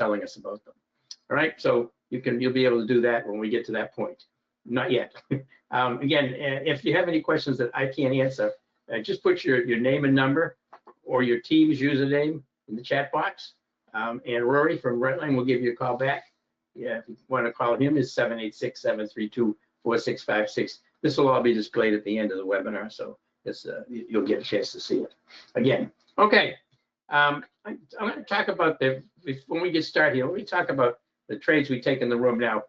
telling us about them. All right, so you'll be able to do that when we get to that point. Not yet. Again, if you have any questions that I can't answer, just put your name and number or your team's username in the chat box, and Rory from Redline will give you a call back. Yeah, if you want to call him, is 786-732-4656. This will all be displayed at the end of the webinar, so you'll get a chance to see it again. Okay, I'm going to talk about when we get started here, let me talk about the trades we take in the room now.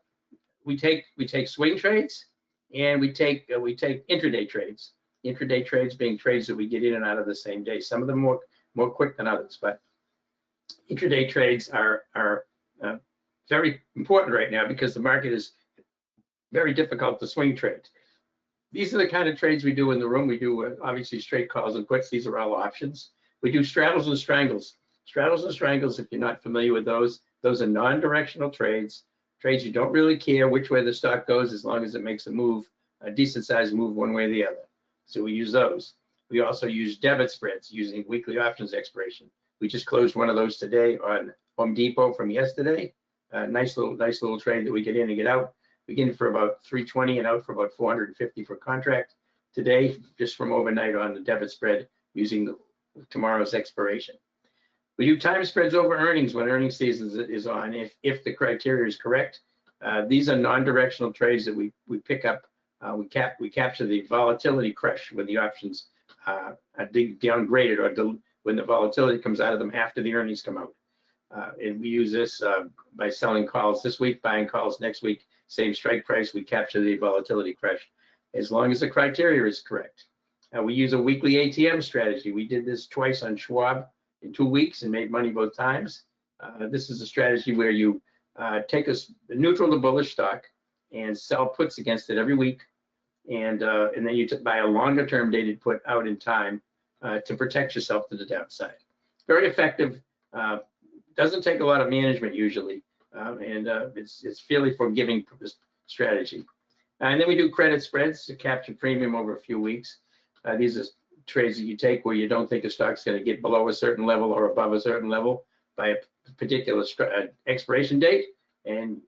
We take swing trades, and we take intraday trades. Intraday trades being trades that we get in and out of the same day. Some of them more quick than others, but intraday trades are very important right now because the market is very difficult to swing trade. These are the kind of trades we do in the room. We do obviously straight calls and puts. These are all options. We do straddles and strangles. Straddles and strangles, if you're not familiar with those are non-directional trades. Trades you don't really care which way the stock goes as long as it makes a move, a decent sized move one way or the other. So we use those. We also use debit spreads using weekly options expiration. We just closed one of those today on Home Depot from yesterday. Nice little trade that we get in and get out. We get in for about 320 and out for about 450 for contract today, just from overnight on the debit spread using tomorrow's expiration. We do time spreads over earnings when earnings season is on, if the criteria is correct. These are non-directional trades that we pick up. We capture the volatility crush when the options are downgraded or when the volatility comes out of them after the earnings come out. And we use this by selling calls this week, buying calls next week, same strike price. We capture the volatility crush as long as the criteria is correct. We use a weekly ATM strategy. We did this twice on Schwab in 2 weeks and made money both times. This is a strategy where you take a neutral to bullish stock and sell puts against it every week, and then you buy a longer term dated put out in time to protect yourself to the downside. Very effective. Doesn't take a lot of management usually, and it's fairly forgiving strategy. And then we do credit spreads to capture premium over a few weeks. These are trades that you take where you don't think a stock's going to get below a certain level or above a certain level by a particular expiration date, and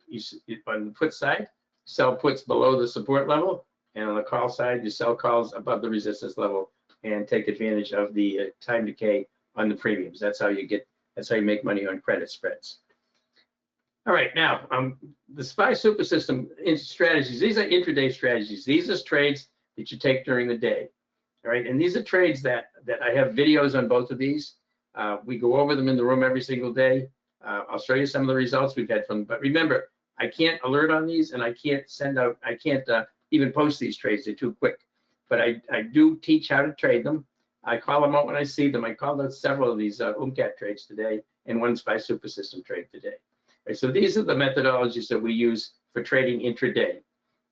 on the put side, sell puts below the support level, and on the call side, you sell calls above the resistance level and take advantage of the time decay on the premiums. That's how you make money on credit spreads. All right, now the SPY Super System strategies. These are intraday strategies. These are trades that you take during the day. All right, and these are trades that I have videos on both of these. We go over them in the room every single day. I'll show you some of the results we've had from them. But remember, I can't alert on these, and I can't even post these trades. They're too quick. But I do teach how to trade them. I call them out when I see them. I called out several of these OOMCAT trades today and one SPY Super System trade today. Right, so these are the methodologies that we use for trading intraday.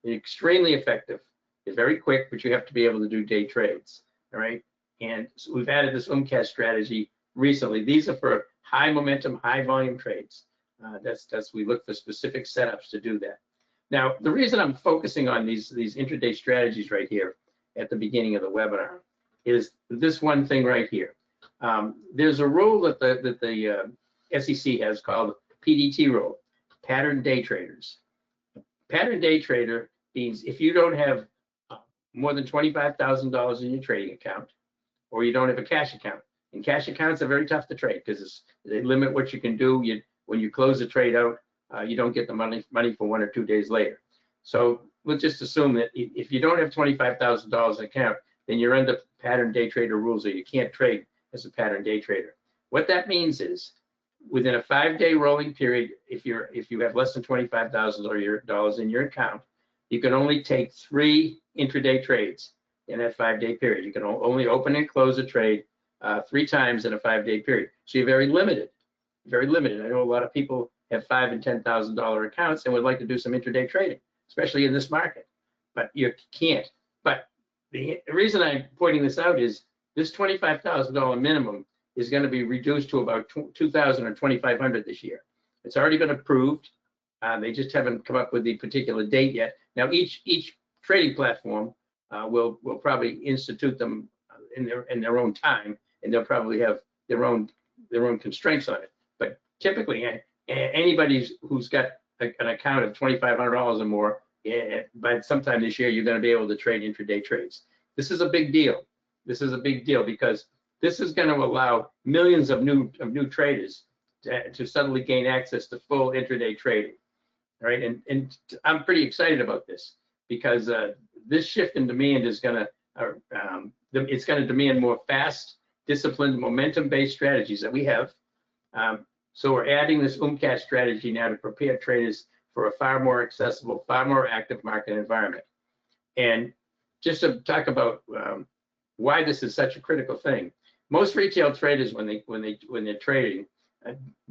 They're extremely effective. They're very quick, but you have to be able to do day trades. All right, and so we've added this OOMCAT strategy recently. These are for high momentum, high volume trades. We look for specific setups to do that. Now, the reason I'm focusing on these intraday strategies right here at the beginning of the webinar is this one thing right here. There's a rule that the SEC has called PDT rule, pattern day traders. Pattern day trader means if you don't have more than $25,000 in your trading account, or you don't have a cash account. And cash accounts are very tough to trade because they limit what you can do. When you close a trade out, you don't get the money for 1 or 2 days later. So we'll just assume that if you don't have $25,000 in account, then you're under pattern day trader rules, or you can't trade as a pattern day trader. What that means is, within a 5-day rolling period, if you have less than $25,000 in your account, you can only take 3 intraday trades in that 5-day period. You can only open and close a trade 3 times in a 5-day period. So you're very limited, very limited. I know a lot of people have $5,000 and $10,000 accounts and would like to do some intraday trading, especially in this market, but you can't. But the reason I'm pointing this out is this $25,000 minimum is going to be reduced to about $2,000 or $2,500 this year. It's already been approved. They just haven't come up with the particular date yet. Now, each trading platform will probably institute them in their own time, and they'll probably have their own constraints on it. But typically, Anybody who's got an account of $2,500 or more, by sometime this year, you're going to be able to trade intraday trades. This is a big deal. This is a big deal because this is going to allow millions of new traders to suddenly gain access to full intraday trading. Right, and I'm pretty excited about this because this shift in demand is going to it's going to demand more fast, disciplined, momentum-based strategies that we have. So we're adding this OOMCAT strategy now to prepare traders for a far more accessible, far more active market environment. And just to talk about why this is such a critical thing, most retail traders when they're trading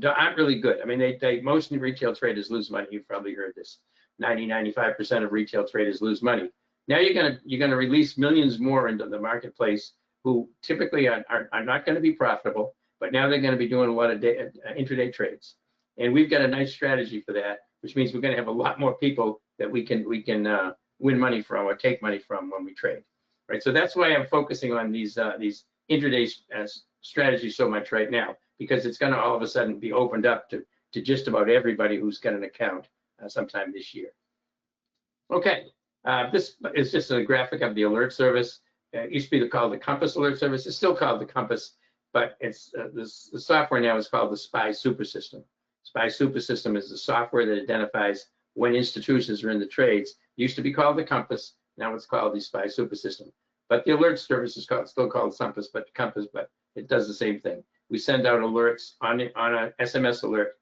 aren't really good. I mean, most retail traders lose money. You've probably heard this. 95% of retail traders lose money. Now you're gonna release millions more into the marketplace who typically are not going to be profitable, but now they're going to be doing a lot of intraday trades. And we've got a nice strategy for that, which means we're going to have a lot more people that we can win money from or take money from when we trade. Right. So that's why I'm focusing on these intraday strategies so much right now, because it's going to all of a sudden be opened up to just about everybody who's got an account sometime this year. Okay, this is just a graphic of the alert service. It used to be called the Compass Alert Service. It's still called the Compass, but it's the software now is called the SPY Super System. SPY Super System is the software that identifies when institutions are in the trades. It used to be called the Compass. Now it's called the SPY Super System. But the alert service is still called Compass, but it does the same thing. We send out alerts on an SMS alert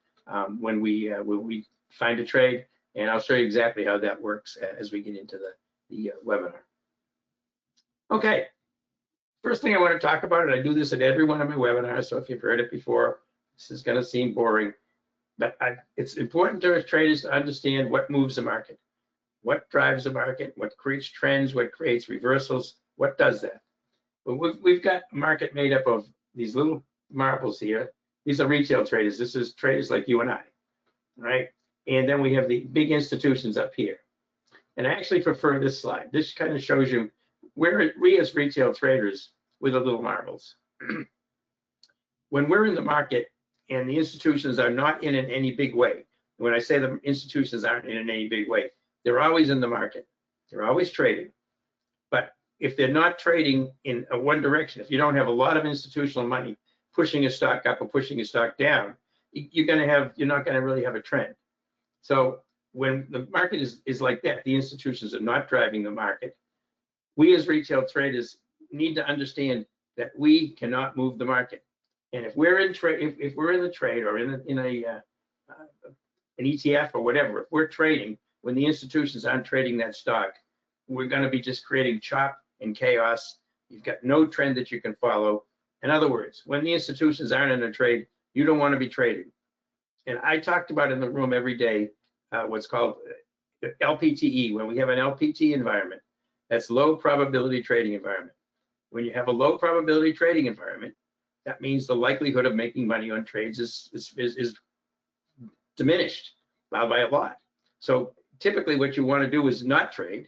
when we find a trade, and I'll show you exactly how that works as we get into the webinar. Okay, first thing I want to talk about, and I do this at every one of my webinars, so if you've heard it before, this is going to seem boring, but it's important to traders to understand what moves the market, what drives the market, what creates trends, what creates reversals, what does that. Well, we've got a market made up of these little marbles here. These are retail traders. This is traders like you and I, right? And then we have the big institutions up here. And I actually prefer this slide. This kind of shows you where we as retail traders, we're the little marbles. When we're in the market and the institutions are not in any big way, when I say the institutions aren't in any big way, they're always in the market. They're always trading. But if they're not trading in one direction, if you don't have a lot of institutional money pushing a stock up or pushing a stock down, you're not going to really have a trend. So when the market is like that, the institutions are not driving the market. We as retail traders need to understand that we cannot move the market. And if we're in trade, if we're in the trade or in an ETF or whatever, if we're trading when the institutions aren't trading that stock, we're going to be just creating chop and chaos. You've got no trend that you can follow. In other words, when the institutions aren't in a trade, you don't want to be trading. And I talked about in the room every day what's called LPTE. When we have an LPT environment, that's low probability trading environment. When you have a low probability trading environment, that means the likelihood of making money on trades is diminished by a lot. So typically what you want to do is not trade.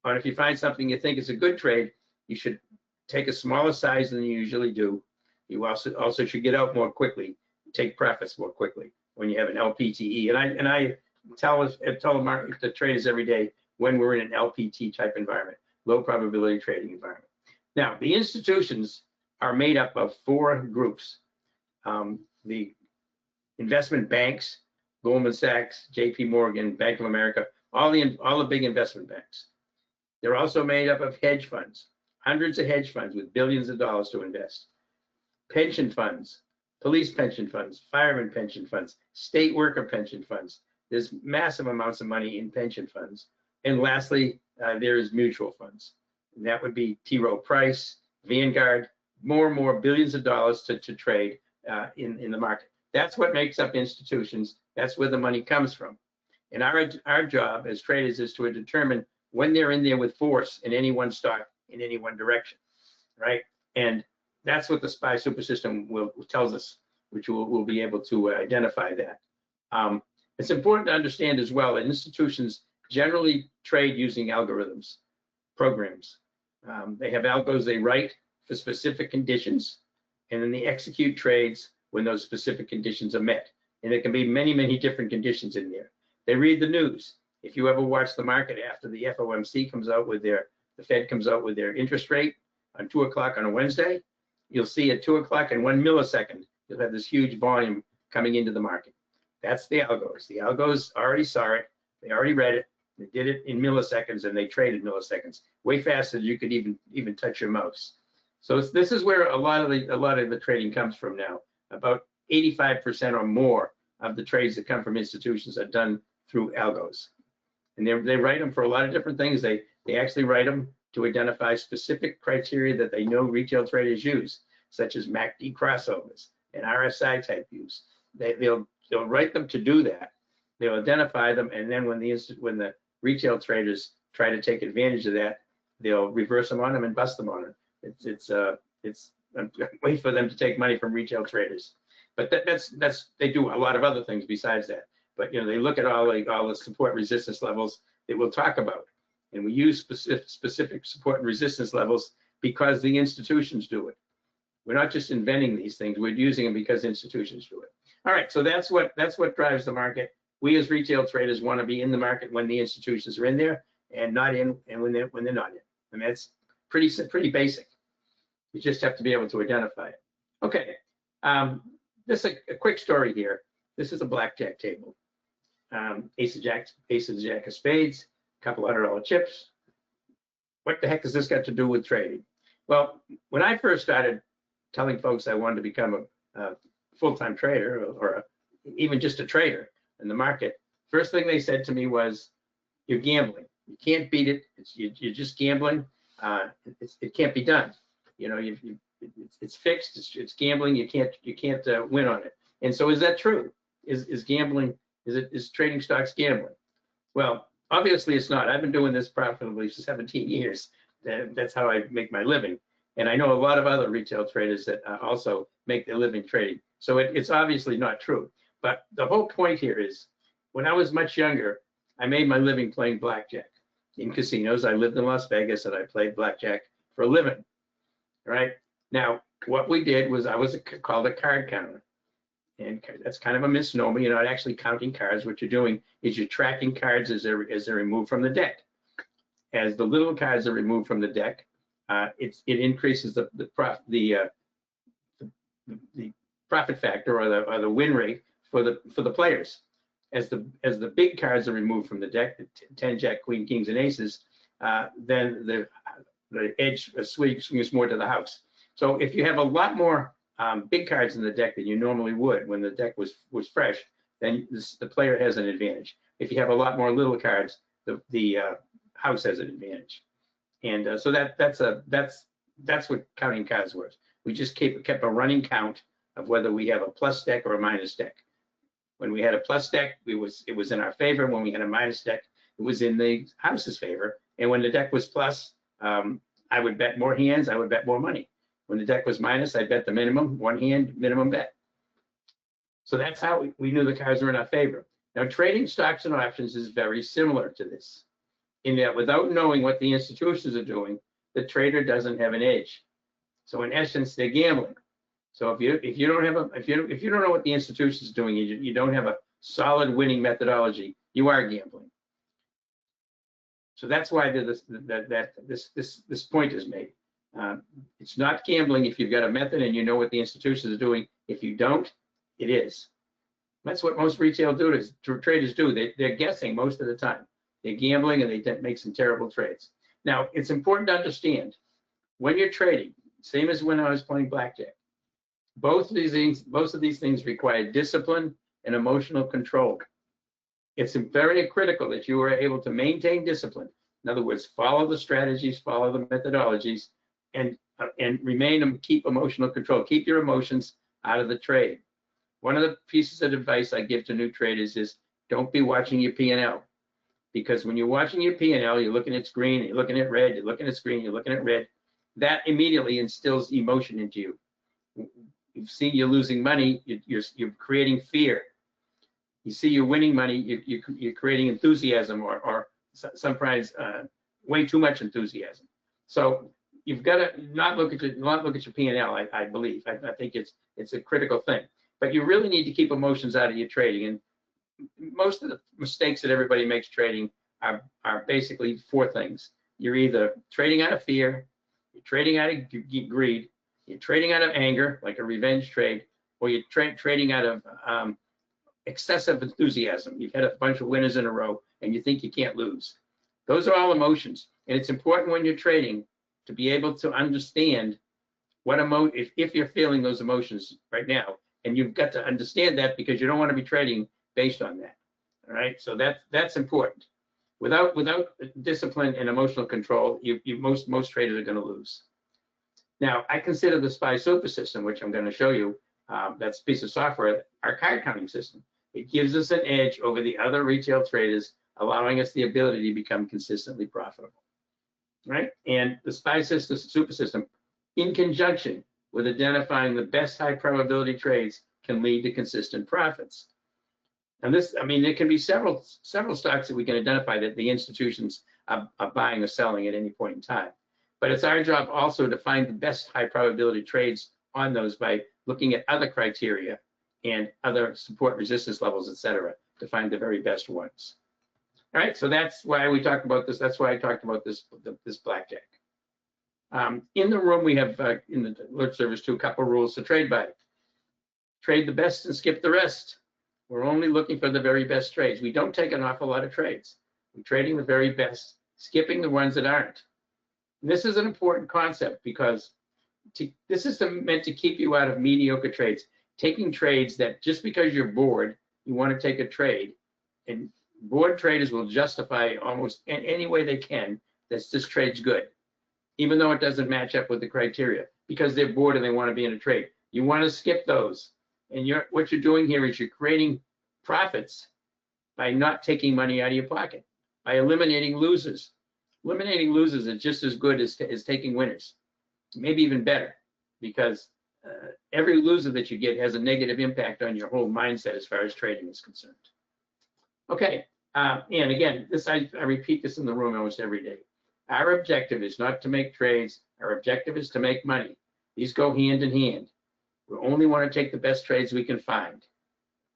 Or if you find something you think is a good trade, you should take a smaller size than you usually do. You also should get out more quickly, take profits more quickly when you have an LPTE. And I tell the traders every day when we're in an LPT type environment, low probability trading environment. Now, the institutions are made up of four groups. The investment banks, Goldman Sachs, JP Morgan, Bank of America, all the big investment banks. They're also made up of hedge funds, hundreds of hedge funds with billions of dollars to invest. Pension funds, police pension funds, fireman pension funds, state worker pension funds. There's massive amounts of money in pension funds. And lastly, there is mutual funds. And that would be T. Rowe Price, Vanguard, more and more billions of dollars to trade in the market. That's what makes up institutions. That's where the money comes from. And our job as traders is to determine when they're in there with force in any one stock in any one direction, right? And that's what the SPY Super System tells us, which we'll be able to identify that. It's important to understand as well that institutions generally trade using algorithms, programs. They have algos they write for specific conditions, and then they execute trades when those specific conditions are met. and there can be many, many different conditions in there. They read the news. If you ever watch the market after the FOMC comes out with the Fed comes out with their interest rate on 2 o'clock on a Wednesday, you'll see at 2 o'clock in 1 millisecond, you'll have this huge volume coming into the market. That's the algos. The algos already saw it. They already read it. They did it in milliseconds, and they traded milliseconds, way faster than you could even touch your mouse. So this is where a lot of the trading comes from now. About 85% or more of the trades that come from institutions are done through algos, and they write them for a lot of different things. They actually write them to identify specific criteria that they know retail traders use, such as MACD crossovers and RSI type views. They'll write them to do that. They'll identify them, and then when the retail traders try to take advantage of that, they'll reverse them on them and bust them on it. It's a way for them to take money from retail traders. But they do a lot of other things besides that. But they look at all the support resistance levels that we'll talk about, and we use specific support and resistance levels because the institutions do it. We're not just inventing these things; we're using them because institutions do it. All right, so that's what drives the market. We as retail traders want to be in the market when the institutions are in there, and not in and when they're not in. And that's pretty basic. You just have to be able to identify it. Okay, this is a quick story here. This is a blackjack table. Ace of the jack of spades, a couple $100 chips. What the heck has this got to do with trading? Well, when I first started telling folks I wanted to become a full-time trader or even just a trader in the market, first thing they said to me was, "You're gambling. You can't beat it. You're just gambling. It can't be done. It's fixed. It's gambling. You can't win on it." And so, is that true? Is gambling? Is trading stocks gambling? Well, obviously it's not. I've been doing this profitably for 17 years. That's how I make my living. And I know a lot of other retail traders that also make their living trading. So it's obviously not true. But the whole point here is, when I was much younger, I made my living playing blackjack in casinos. I lived in Las Vegas and I played blackjack for a living. Right? Now, what we did was I was called a card counter. And that's kind of a misnomer. You're not actually counting cards. What you're doing is you're tracking cards as they're removed from the deck. As the little cards are removed from the deck, it increases the profit factor or the win rate for the players. As the big cards are removed from the deck, the 10, jack, queen, kings, and aces, then the edge swings more to the house. So if you have a lot more big cards in the deck than you normally would when the deck was fresh, then the player has an advantage. If you have a lot more little cards, the house has an advantage. And so that's what counting cards was. We just kept a running count of whether we have a plus deck or a minus deck. When we had a plus deck, it was in our favor. When we had a minus deck, it was in the house's favor. And when the deck was plus, I would bet more hands. I would bet more money. When the deck was minus, I bet the minimum, one hand, minimum bet. So that's how we knew the cards were in our favor. Now, trading stocks and options is very similar to this, in that without knowing what the institutions are doing, the trader doesn't have an edge. So in essence, they're gambling. So if you don't know what the institution is doing, you don't have a solid winning methodology, you are gambling. So that's why this point is made. It's not gambling if you've got a method and you know what the institutions are doing. If you don't, it is. That's what most retail traders do. They're guessing most of the time. They're gambling and they make some terrible trades. Now, it's important to understand, when you're trading, same as when I was playing blackjack, both of these things require discipline and emotional control. It's very critical that you are able to maintain discipline. In other words, follow the strategies, follow the methodologies, and keep emotional control. Keep your emotions out of the trade. One of the pieces of advice I give to new traders is, don't be watching your P&L, because when you're watching your P&L, you're looking at green, you're looking at red, you're looking at green, you're looking at red. That immediately instills emotion into you. You've seen you're losing money, you're creating fear. You see you're winning money, you're creating enthusiasm, or sometimes way too much enthusiasm. So you've got to not look at your P&L. I believe. I think it's a critical thing. but you really need to keep emotions out of your trading. And most of the mistakes that everybody makes trading are basically four things. You're either trading out of fear, you're trading out of greed, you're trading out of anger, like a revenge trade, or you're trading out of excessive enthusiasm. You've had a bunch of winners in a row and you think you can't lose. Those are all emotions. And it's important when you're trading to be able to understand what if you're feeling those emotions right now, and you've got to understand that because you don't want to be trading based on that. All right, so that's important. Without discipline and emotional control, most traders are going to lose. Now, I consider the SPY Super System, which I'm going to show you, that's a piece of software, our card counting system. It gives us an edge over the other retail traders, allowing us the ability to become consistently profitable. Right? And the SPY Super System, in conjunction with identifying the best high probability trades, can lead to consistent profits. And this, I mean, there can be several stocks that we can identify that the institutions are buying or selling at any point in time. But it's our job also to find the best high probability trades on those by looking at other criteria and other support resistance levels, et cetera, to find the very best ones. All right, so that's why we talked about this. That's why I talked about this blackjack. In the room, we have in the alert service too, a couple rules to trade by. Trade the best and skip the rest. We're only looking for the very best trades. We don't take an awful lot of trades. We're trading the very best, skipping the ones that aren't. And this is an important concept because this is meant to keep you out of mediocre trades. Taking trades that just because you're bored, you want to take a trade, and bored traders will justify almost any way they can that this trade's good, even though it doesn't match up with the criteria, because they're bored and they want to be in a trade. You want to skip those. And what you're doing here is you're creating profits by not taking money out of your pocket, by eliminating losers. Eliminating losers is just as good as taking winners, maybe even better, because every loser that you get has a negative impact on your whole mindset as far as trading is concerned. Okay, and again, I repeat this in the room almost every day. Our objective is not to make trades. Our objective is to make money. These go hand in hand. We only want to take the best trades we can find.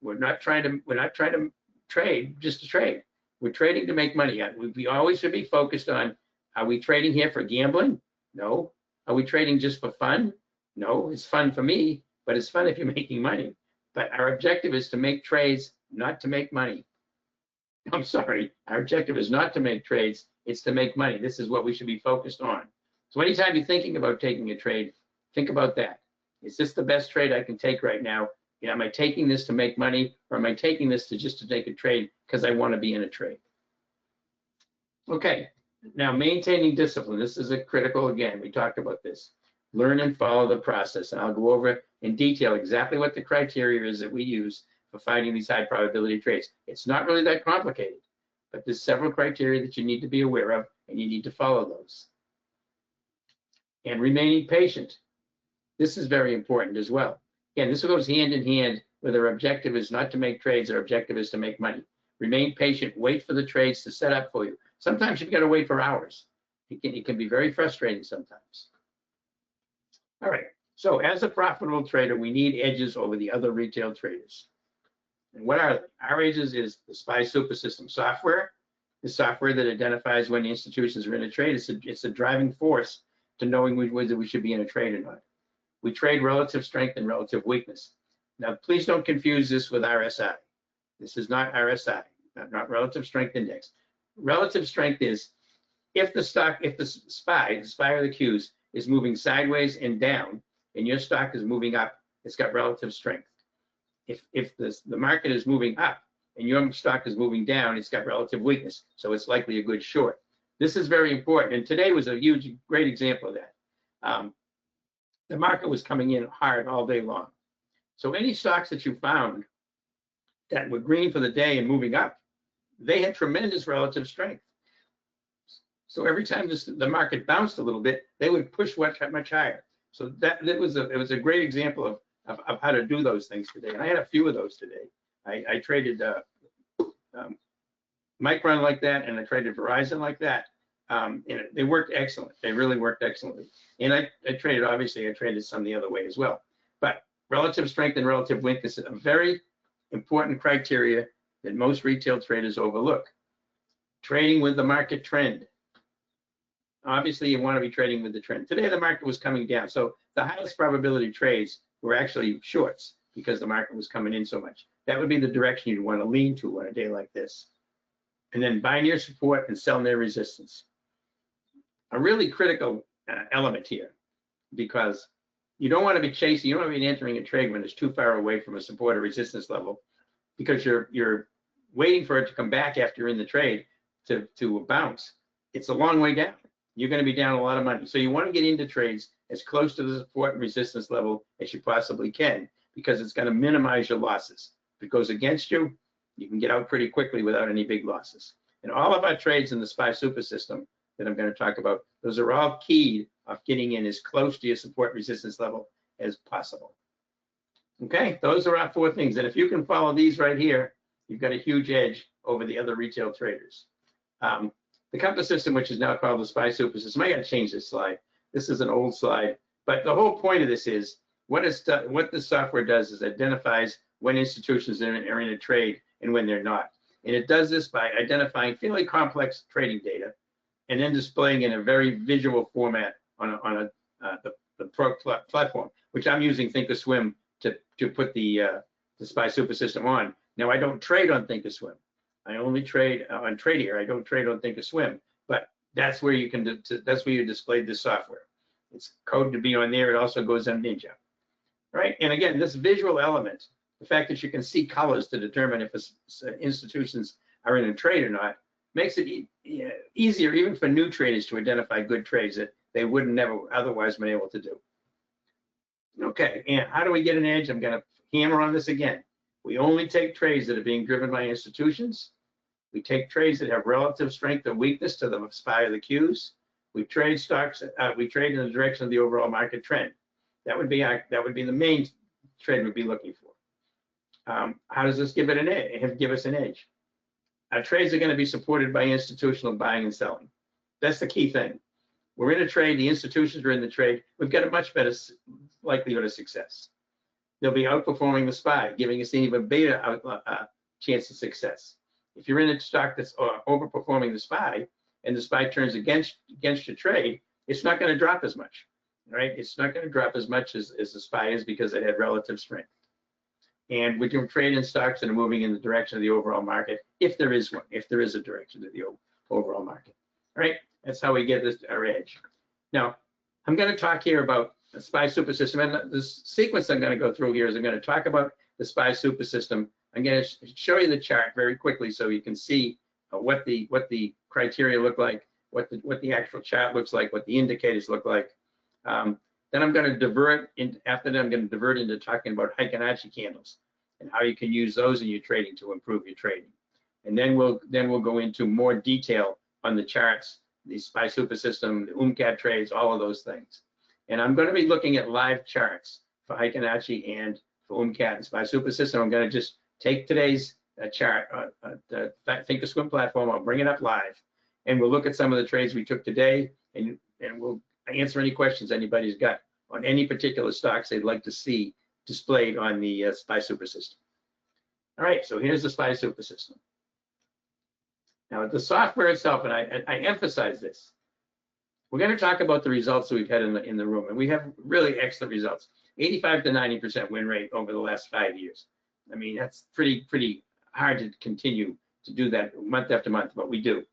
We're not trying to trade just to trade. We're trading to make money. We always should be focused on, are we trading here for gambling? No. Are we trading just for fun? No, it's fun for me, but it's fun if you're making money. But our objective is to make trades, not to make money. I'm sorry, our objective is not to make trades, it's to make money. This is what we should be focused on. So anytime you're thinking about taking a trade, think about that. Is this the best trade I can take right now? Am I taking this to make money, or am I taking this just to take a trade because I want to be in a trade? Okay, now maintaining discipline. This is a critical, again, we talked about this. Learn and follow the process, and I'll go over in detail exactly what the criteria is that we use for finding these high probability trades. It's not really that complicated, but there's several criteria that you need to be aware of, and you need to follow those. And remaining patient. This is very important as well. Again, this goes hand in hand with our objective is not to make trades, our objective is to make money. Remain patient, wait for the trades to set up for you. Sometimes you've got to wait for hours. It can be very frustrating sometimes. All right, so as a profitable trader, we need edges over the other retail traders. And what are they? Our edges is the SPY Super System software, the software that identifies when the institutions are in a trade. It's a driving force to knowing whether we should be in a trade or not. We trade relative strength and relative weakness. Now, please don't confuse this with RSI. This is not RSI, not relative strength index. Relative strength is if the SPY or the Qs is moving sideways and down, and your stock is moving up, it's got relative strength. If the market is moving up and your stock is moving down, it's got relative weakness, so it's likely a good short. This is very important, and today was a great example of that. The market was coming in hard all day long. So any stocks that you found that were green for the day and moving up, they had tremendous relative strength. So every time the market bounced a little bit, they would push much higher. So it was a great example of how to do those things today. And I had a few of those today. I traded Micron like that, and I traded Verizon like that. And they worked excellent. They really worked excellently. And I traded, obviously, I traded some the other way as well. But Relative strength and relative weakness is a very important criteria that most retail traders overlook. Trading with the market trend. Obviously, you want to be trading with the trend. Today, the market was coming down, so the highest probability trades were actually shorts because the market was coming in so much. That would be the direction you'd want to lean to on a day like this. And then buy near support and sell near resistance. A really critical element here, because you don't want to be chasing, you don't want to be entering a trade when it's too far away from a support or resistance level, because you're waiting for it to come back after you're in the trade to bounce. It's a long way down. You're going to be down a lot of money. So you want to get into trades as close to the support and resistance level as you possibly can, because it's going to minimize your losses. If it goes against you, you can get out pretty quickly without any big losses. And all of our trades in the SPY super system that I'm going to talk about, those are all keyed of getting in as close to your support resistance level as possible. Okay, those are our 4 things. And if you can follow these right here, you've got a huge edge over the other retail traders. The compass system, which is now called the SPY super system, I got to change this slide. This is an old slide, but the whole point of this is what this software does is identifies when institutions are in a trade and when they're not. And it does this by identifying fairly complex trading data and then displaying in a very visual format on the platform, which I'm using Thinkorswim to put the SPY super system on. Now, I don't trade on Thinkorswim. I only trade on Tradier. I don't trade on Thinkorswim, but that's where you can that's where you display this software. It's code to be on there. It also goes on Ninja, right? And again, this visual element, the fact that you can see colors to determine if institutions are in a trade or not, makes it easier even for new traders to identify good trades that they wouldn't never otherwise been able to do. Okay, and how do we get an edge? I'm going to hammer on this again. We only take trades that are being driven by institutions. We take trades that have relative strength or weakness to the SPY or the Qs. We trade stocks. We trade in the direction of the overall market trend. That would be the main trade we'd be looking for. How does this give it an edge? Give us an edge. Our trades are going to be supported by institutional buying and selling. That's the key thing. We're in a trade. The institutions are in the trade. We've got a much better likelihood of success. They'll be outperforming the SPY, giving us an even bigger chance of success. If you're in a stock that's overperforming the SPY and the SPY turns against your trade, it's not going to drop as much, right? It's not going to drop as much as the SPY is because it had relative strength. And we can trade in stocks that are moving in the direction of the overall market, if there is one, if there is a direction of the overall market. All right, that's how we get our edge. Now, I'm going to talk here about the SPY super system, and the sequence I'm going to go through here is I'm going to talk about the SPY super system. I'm going to show you the chart very quickly so you can see what the criteria look like, what the actual chart looks like, what the indicators look like. Then I'm going to divert after that I'm going to divert into talking about Heiken-Ashi candles and how you can use those in your trading to improve your trading. And then we'll go into more detail on the charts, the SPY super system, the OOMCAT trades, all of those things. And I'm going to be looking at live charts for Heiken-Ashi and for OOMCAT and SPY super system. I'm going to just take today's chart, the Thinkorswim platform. I'll bring it up live, and we'll look at some of the trades we took today, and we'll answer any questions anybody's got on any particular stocks they'd like to see displayed on the SPY super system. All right, so here's the SPY super system. Now, the software itself, and I emphasize this, we're going to talk about the results that we've had in the room, and we have really excellent results. 85 to 90% win rate over the last 5 years. I mean, that's pretty hard to continue to do that month after month, but we do.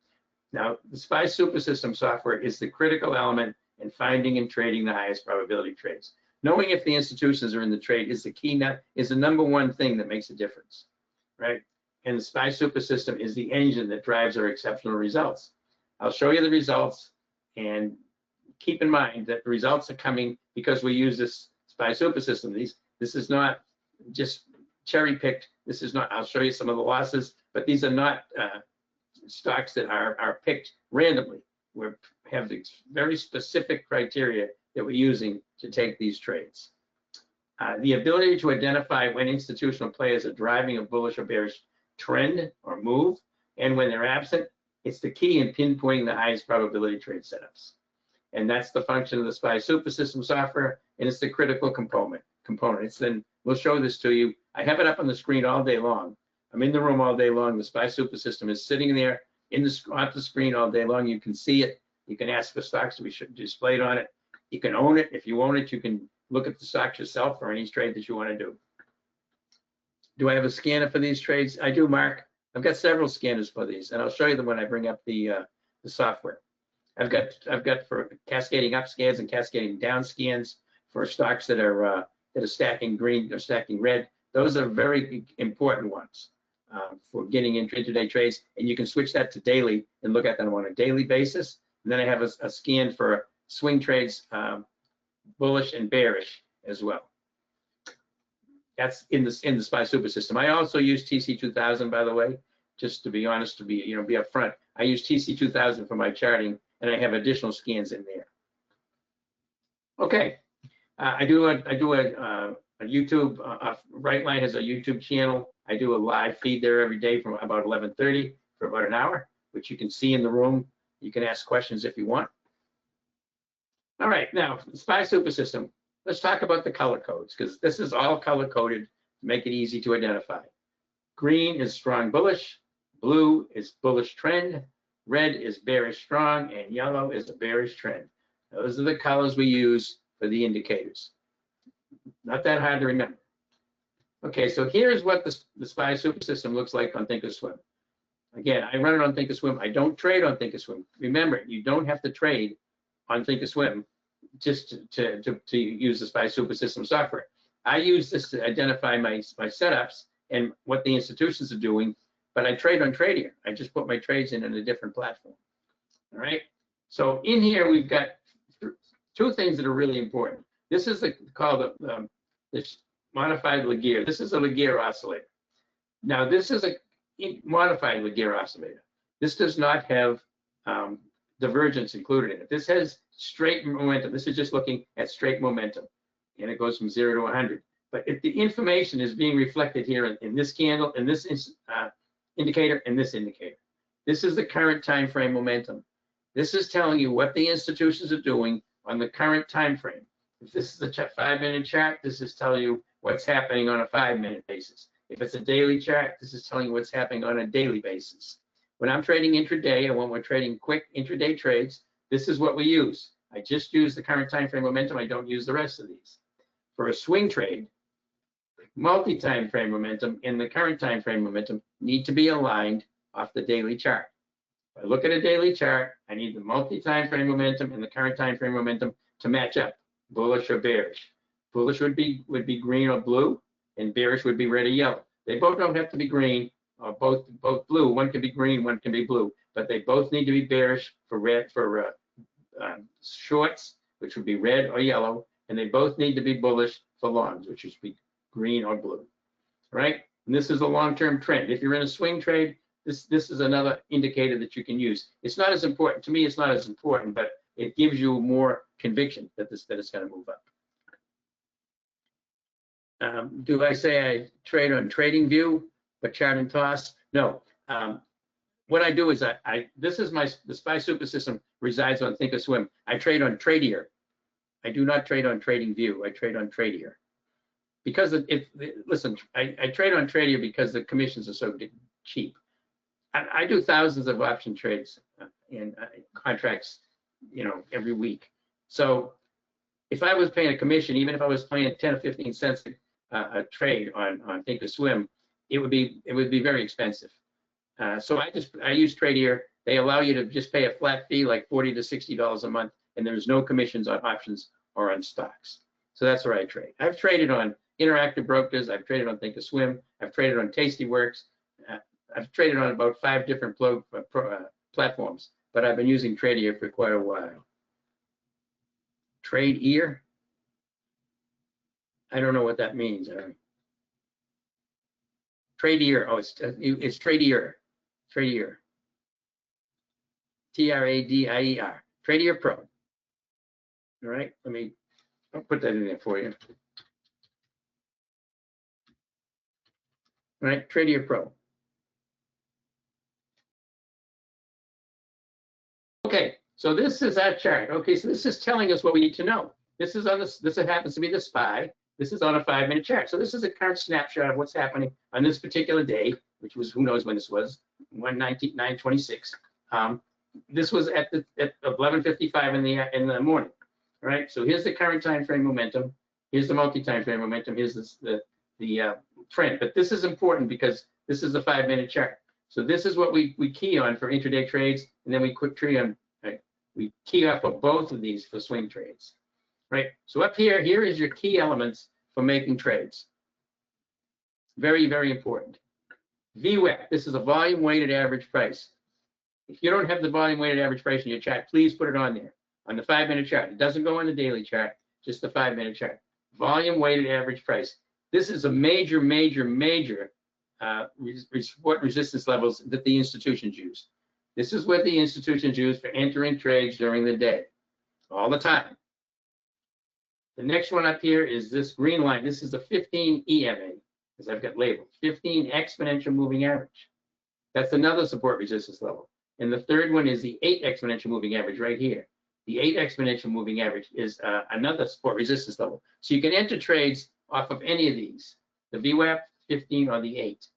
Now, the SPY super system software is the critical element in finding and trading the highest probability trades. Knowing if the institutions are in the trade is the key, is the #1 thing that makes a difference, right? And the SPY super system is the engine that drives our exceptional results. I'll show you the results, and keep in mind that the results are coming because we use this SPY super system. This is not just cherry picked. This is not, I'll show you some of the losses, but these are not stocks that are picked randomly. We have the very specific criteria that we're using to take these trades. The ability to identify when institutional players are driving a bullish or bearish trend or move, and when they're absent, it's the key in pinpointing the highest probability trade setups. And that's the function of the SPY super system software, and it's the critical component. components. Then we'll show this to you. I have it up on the screen all day long. I'm in the room all day long. The SPY Super System is sitting there off the screen all day long. You can see it. You can ask for stocks to be displayed on it. You can own it. If you own it, you can look at the stocks yourself for any trade that you want to do. Do I have a scanner for these trades? I do, Mark. I've got several scanners for these, and I'll show you them when I bring up the software. I've got for cascading up scans and cascading down scans for stocks that are stacking green or stacking red. Those are very important ones for getting into intraday trades, and you can switch that to daily and look at them on a daily basis. And then I have a scan for swing trades, bullish and bearish as well. That's in the SPY Super System. I also use TC2000, by the way, just to be honest, to be upfront. I use TC2000 for my charting, and I have additional scans in there. Okay, I do a YouTube. Rightline has a YouTube channel. I do a live feed there every day from about 11:30 for about an hour, which you can see in the room. You can ask questions if you want. All right, now the SPY Super System. Let's talk about the color codes, because this is all color coded to make it easy to identify. Green is strong bullish, blue is bullish trend, red is bearish strong, and yellow is a bearish trend. Those are the colors we use for the indicators. Not that hard to remember. Okay, so here's what the SPY Super System looks like on Thinkorswim. Again, I run it on Thinkorswim. I don't trade on Thinkorswim. Remember, you don't have to trade on Thinkorswim just to use the SPY Super System software. I use this to identify my setups and what the institutions are doing, but I trade on Tradier. I just put my trades in a different platform. All right. So in here we've got two things that are really important. This is called this modified Laguerre. This is a Laguerre oscillator. Now this is a modified Laguerre oscillator. This does not have divergence included in it. This has straight momentum. This is just looking at straight momentum, and it goes from 0 to 100. But if the information is being reflected here in this candle, in this indicator, and this indicator. This is the current time frame momentum. This is telling you what the institutions are doing on the current time frame. If this is a 5-minute chart, this is telling you what's happening on a 5-minute basis. If it's a daily chart, this is telling you what's happening on a daily basis. When I'm trading intraday, and when we're trading quick intraday trades, this is what we use. I just use the current time frame momentum. I don't use the rest of these. For a swing trade, multi-time frame momentum and the current time frame momentum need to be aligned off the daily chart. If I look at a daily chart, I need the multi-time frame momentum and the current time frame momentum to match up, bullish or bearish. Bullish would be green or blue, and bearish would be red or yellow. They both don't have to be green or both blue. One can be green, one can be blue, but they both need to be bearish for shorts, which would be red or yellow, and they both need to be bullish for longs, which would be green or blue, right? And this is a long-term trend. If you're in a swing trade, this is another indicator that you can use. It's not as important, to me it's not as important, but it gives you more conviction that it's going to move up. Do I say I trade on TradingView, but chart and toss? No. What I do is this is the SPY Super System resides on Thinkorswim. I trade on Tradier. I do not trade on TradingView. I trade on Tradier. Because listen, I trade on Tradier because the commissions are so cheap. I do thousands of option trades and contracts, every week. So if I was paying a commission, even if I was paying 10 or 15 cents a trade on Thinkorswim, it would be very expensive. So I use Tradier. They allow you to just pay a flat fee, like $40 to $60 a month, and there's no commissions on options or on stocks. So that's where I trade. I've traded on Interactive Brokers. I've traded on Thinkorswim. I've traded on Tastyworks. I've traded on about 5 different platforms, but I've been using Tradier for quite a while. Tradier? I don't know what that means. Tradier. Oh, it's Tradier. Tradier. Tradier. Tradier Pro. All right. I'll put that in there for you. All right. Tradier Pro. Okay. So this is our chart. Okay. So this is telling us what we need to know. This is on this. This happens to be the SPY. This is on a 5-minute chart. So this is a current snapshot of what's happening on this particular day, which was, who knows when this was, 1/19/9/26. This was at 11:55 in the morning. All right. So here's the current time frame momentum. Here's the multi-time frame momentum. Here's the trend. But this is important because this is a 5-minute chart. So this is what we key on for intraday trades, and then we quick tree on. Right? We key up on both of these for swing trades. Right. So up here is your key elements for making trades. Very, very important. VWAP. This is a volume weighted average price. If you don't have the volume weighted average price in your chart, please put it on there on the 5-minute chart. It doesn't go on the daily chart, just the 5-minute chart. Volume weighted average price. This is a major support resistance levels that the institutions use. This is what the institutions use for entering trades during the day, all the time. The next one up here is this green line. This is the 15 EMA, as I've got labeled, 15 exponential moving average. That's another support resistance level. And the third one is the 8 exponential moving average right here. The 8 exponential moving average is another support resistance level. So you can enter trades off of any of these, the VWAP, 15, or the 8.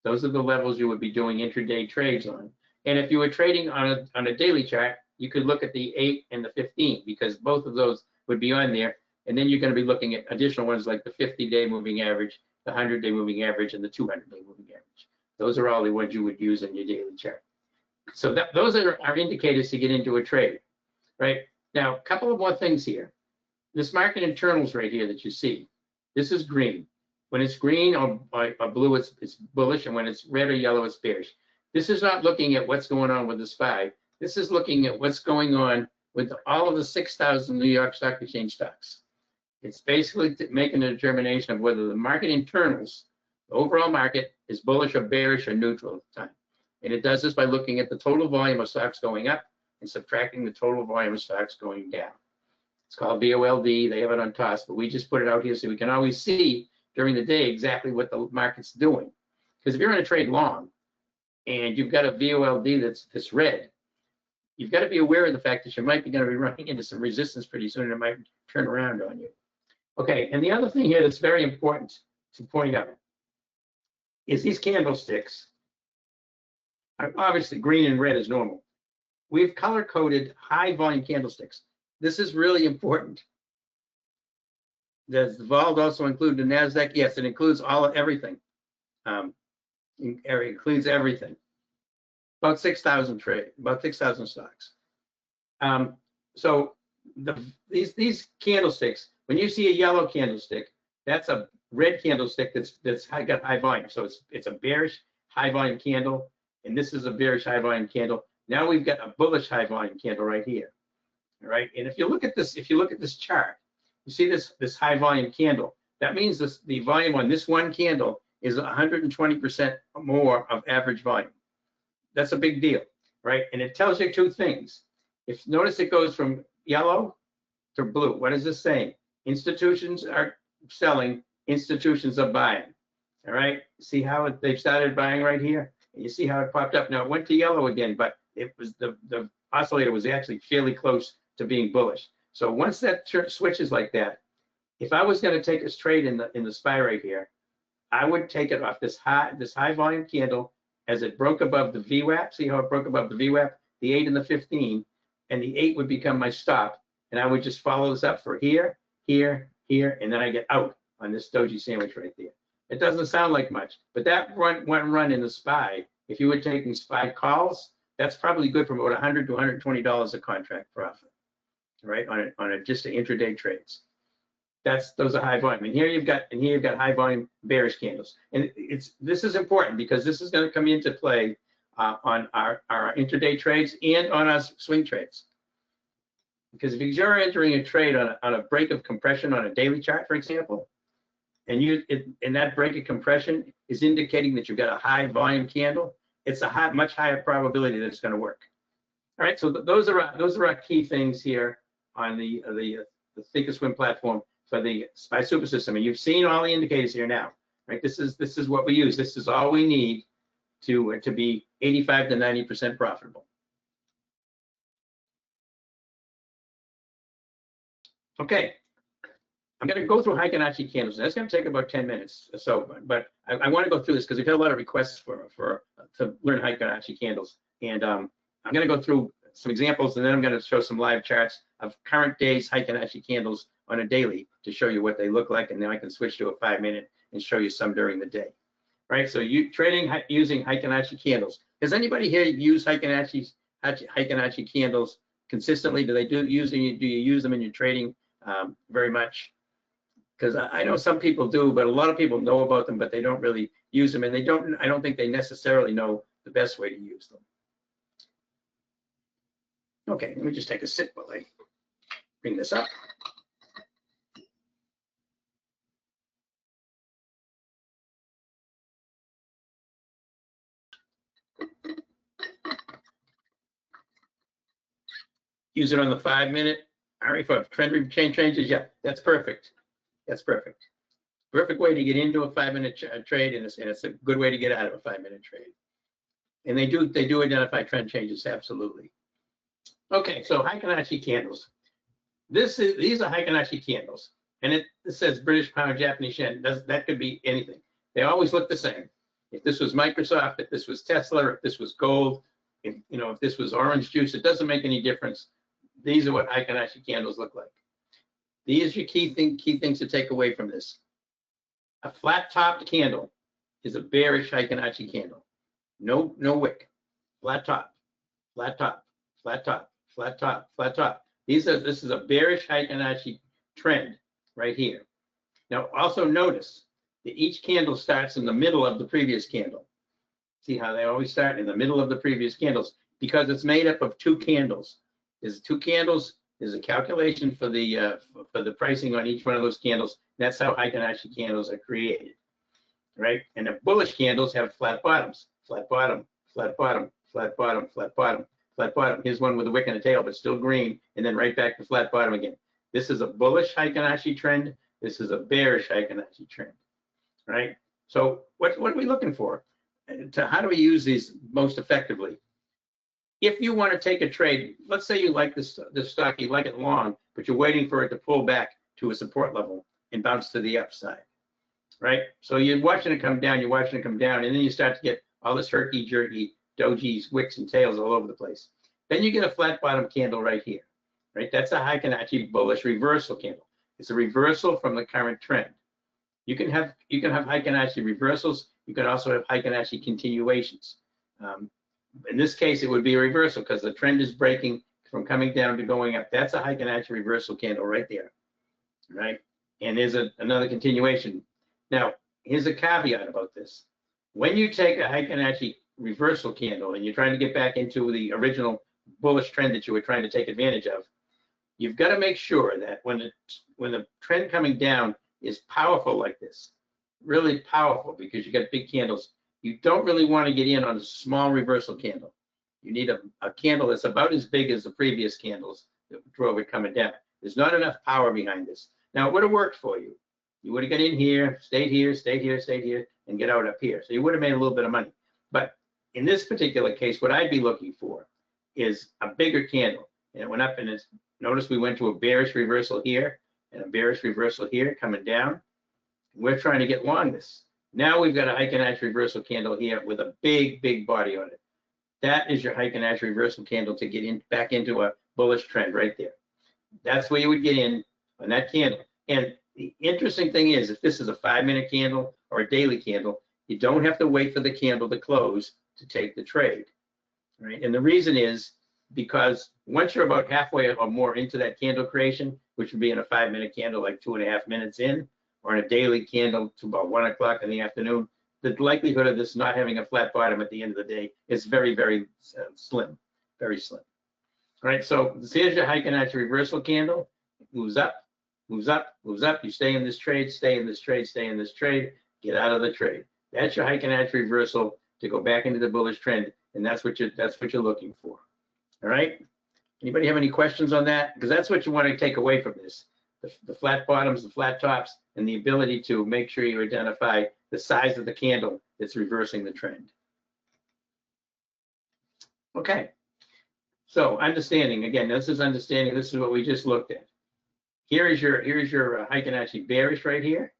Those are the levels you would be doing intraday trades on. And if you were trading on a daily chart, you could look at the 8 and the 15 because both of those would be on there. And then you're going to be looking at additional ones like the 50-day moving average, the 100-day moving average, and the 200-day moving average. Those are all the ones you would use in your daily chart. So those are our indicators to get into a trade, right? Now, a couple of more things here. This market internals right here that you see, this is green. When it's green or blue, it's bullish, and when it's red or yellow, it's bearish. This is not looking at what's going on with the SPY. This is looking at what's going on with all of the 6,000 New York Stock Exchange stocks. It's basically making a determination of whether the market internals, the overall market, is bullish or bearish or neutral at the time. And it does this by looking at the total volume of stocks going up and subtracting the total volume of stocks going down. It's called BOLD. They have it on TOS, but we just put it out here so we can always see during the day exactly what the market's doing. Because if you're in a trade long and you've got a VOLD that's red, you've got to be aware of the fact that you might be going to be running into some resistance pretty soon, and it might turn around on you. Okay, and the other thing here that's very important to point out is these candlesticks. Obviously, green and red is normal. We've color-coded high volume candlesticks. This is really important. Does the vol also include the NASDAQ? Yes, it includes everything. It includes everything. About 6,000 stocks. So these candlesticks, when you see a yellow candlestick, that's a red candlestick that's got high volume. So it's a bearish high volume candle, and this is a bearish high volume candle. Now we've got a bullish high volume candle right here. All right, and if you look at this chart, you see this high volume candle. That means the volume on this one candle is 120% more of average volume. That's a big deal, right? And it tells you two things. If notice it goes from yellow to blue. What is this saying? Institutions are selling, institutions are buying. All right. See how they've started buying right here? And you see how it popped up. Now it went to yellow again, but it was the oscillator was actually fairly close to being bullish. So once that switches like that, if I was going to take this trade in the SPY right here, I would take it off this high volume candle as it broke above the VWAP. See how it broke above the VWAP, the 8 and the 15, and the 8 would become my stop, and I would just follow this up for here, here, here, and then I get out on this doji sandwich right there. It doesn't sound like much, but that one run in the SPY, if you were taking SPY calls, that's probably good for about $100 to $120 a contract profit, right? On just the intraday trades. Those are high volume, and here you've got high volume bearish candles, and this is important because this is going to come into play on our intraday trades and on our swing trades. Because if you're entering a trade on a break of compression on a daily chart, for example, and that break of compression is indicating that you've got a high volume candle, it's a much higher probability that it's going to work. All right, so those are our key things here on the Thinkorswim platform for the SPY Super System, and you've seen all the indicators here now, right? This is what we use. This is all we need to be 85 to 90% profitable. Okay, I'm going to go through Heiken-Ashi candles. That's going to take about 10 minutes or so, but I want to go through this because we've had a lot of requests to learn Heiken-Ashi candles. And I'm going to go through some examples, and then I'm going to show some live charts of current day's Heiken-Ashi candles on a daily to show you what they look like, and then I can switch to a 5-minute and show you some during the day. Right, so you trading using Heiken-Ashi candles. Does anybody here use Heiken-Ashi candles consistently? Do you use them in your trading very much? Because I know some people do, but a lot of people know about them, but they don't really use them, and I don't think they necessarily know the best way to use them. Okay, let me just take a sip while I bring this up. Use it on the 5-minute. For trend changes, yeah, that's perfect. That's perfect. Perfect way to get into a 5-minute trade, and it's a good way to get out of a 5-minute trade. And they do identify trend changes, absolutely. Okay, so Heiken-Ashi candles. These are Heiken-Ashi candles, and it says British pound, Japanese yen. That could be anything. They always look the same. If this was Microsoft, if this was Tesla, if this was gold, if this was orange juice, it doesn't make any difference. These are what Heiken-Ashi candles look like. These are your key things to take away from this. A flat-topped candle is a bearish Heiken-Ashi candle. No wick. Flat top, flat top, flat top, flat top, flat top. This is a bearish Heiken-Ashi trend right here. Now also notice that each candle starts in the middle of the previous candle. See how they always start in the middle of the previous candles, because it's made up of 2 candles. There's 2 candles. There's a calculation for the pricing on each one of those candles. That's how Heiken-Ashi candles are created, right? And the bullish candles have flat bottoms, flat bottom, flat bottom, flat bottom, flat bottom, flat bottom. Here's one with a wick and a tail, but still green, and then right back to flat bottom again. This is a bullish Heiken-Ashi trend. This is a bearish Heiken-Ashi trend, right? So what are we looking for? How do we use these most effectively? If you want to take a trade, let's say you like this stock, you like it long, but you're waiting for it to pull back to a support level and bounce to the upside, right? So you're watching it come down, and then you start to get all this herky-jerky dojis, wicks, and tails all over the place. Then you get a flat bottom candle right here, right? That's a Heiken-Ashi bullish reversal candle. It's a reversal from the current trend. You can have Heiken-Ashi reversals. You can also have Heiken-Ashi continuations. In this case, it would be a reversal because the trend is breaking from coming down to going up. That's a Heiken-Ashi reversal candle right there, right? And there's another continuation. Now, here's a caveat about this. When you take a Heiken-Ashi reversal candle and you're trying to get back into the original bullish trend that you were trying to take advantage of, you've got to make sure that when the trend coming down is powerful like this, really powerful, because you got big candles, you don't really want to get in on a small reversal candle. You need a candle that's about as big as the previous candles that drove it coming down. There's not enough power behind this. Now, it would have worked for you. You would have got in here, stayed here, stayed here, stayed here, and get out up here. So you would have made a little bit of money. But in this particular case, what I'd be looking for is a bigger candle. And it went up, and notice we went to a bearish reversal here and a bearish reversal here coming down. We're trying to get long this. Now we've got a Heiken-Ashi reversal candle here with a big body on it. That is your Heiken-Ashi reversal candle to get back into a bullish trend right there. That's where you would get in on that candle. And the interesting thing is, if this is a 5-minute candle or a daily candle, you don't have to wait for the candle to close to take the trade, right? And the reason is because once you're about halfway or more into that candle creation, which would be in a 5-minute candle, like 2.5 minutes in, or in a daily candle to about 1 o'clock in the afternoon, the likelihood of this not having a flat bottom at the end of the day is very slim, very slim. All right, so here's your Heiken-Ashi reversal candle. It moves up, moves up, moves up. You stay in this trade, stay in this trade, stay in this trade, get out of the trade. That's your Heiken-Ashi reversal to go back into the bullish trend, and that's what you're looking for. All right. Anybody have any questions on that? Because that's what you want to take away from this: the flat bottoms, the flat tops, and the ability to make sure you identify the size of the candle that's reversing the trend. Okay. So understanding, again, this is understanding. This is what we just looked at. Here's your Heiken-Ashi bearish right here.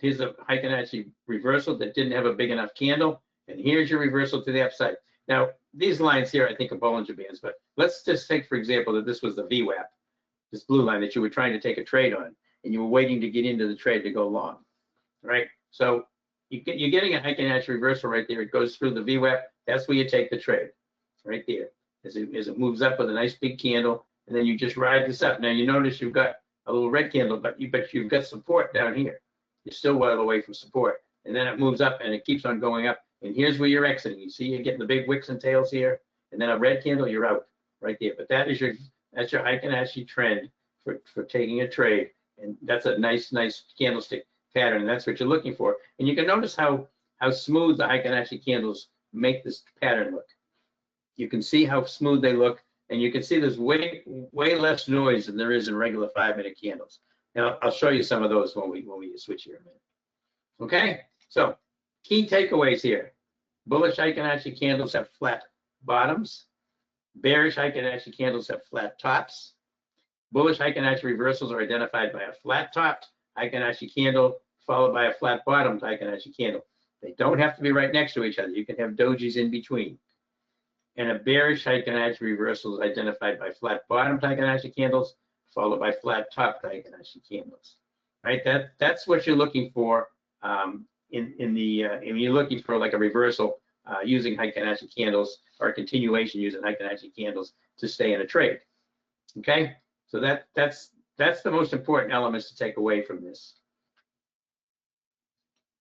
Here's a Heiken-Ashi reversal that didn't have a big enough candle, and here's your reversal to the upside. Now, these lines here, I think, are Bollinger Bands, but let's just take, for example, that this was the VWAP, this blue line that you were trying to take a trade on, and you were waiting to get into the trade to go long, right? So you're getting a Heiken-Ashi reversal right there. It goes through the VWAP. That's where you take the trade, right there, as it moves up with a nice big candle, and then you just ride this up. Now, you notice you've got a little red candle, but you've got support down here. You're still well away from support, and then it moves up and it keeps on going up. And here's where you're exiting. You see, you're getting the big wicks and tails here, and then a red candle, you're out right there. But that's your Heiken-Ashi trend for taking a trade, and that's a nice candlestick pattern. And that's what you're looking for. And you can notice how smooth the Heiken-Ashi candles make this pattern look. You can see how smooth they look, and you can see there's way less noise than there is in regular 5-minute candles. Now, I'll show you some of those when we switch here in a minute. Okay, so key takeaways here. Bullish Heiken-Ashi candles have flat bottoms. Bearish Heiken-Ashi candles have flat tops. Bullish Heiken-Ashi reversals are identified by a flat topped Heiken-Ashi candle followed by a flat bottomed Heiken-Ashi candle. They don't have to be right next to each other. You can have dojis in between. And a bearish Heiken-Ashi reversal is identified by flat bottomed Heiken-Ashi candles followed by flat top Heiken-Ashi candles, right? That's what you're looking for if you're looking for like a reversal using Heiken-Ashi candles or a continuation using Heiken-Ashi candles to stay in a trade. Okay, so that's the most important elements to take away from this.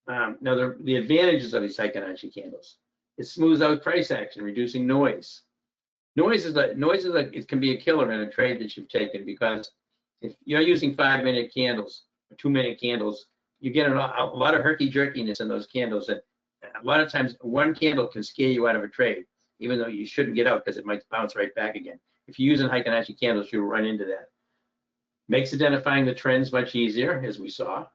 Now the advantages of these Heiken-Ashi candles: it smooths out price action, reducing noise. It can be a killer in a trade that you've taken, because if you're using 5-minute candles or 2-minute candles, you get a lot of herky-jerkiness in those candles, and a lot of times one candle can scare you out of a trade, even though you shouldn't get out because it might bounce right back again. If you're using Heiken-Ashi candles, you'll run into that. Makes identifying the trends much easier, as we saw.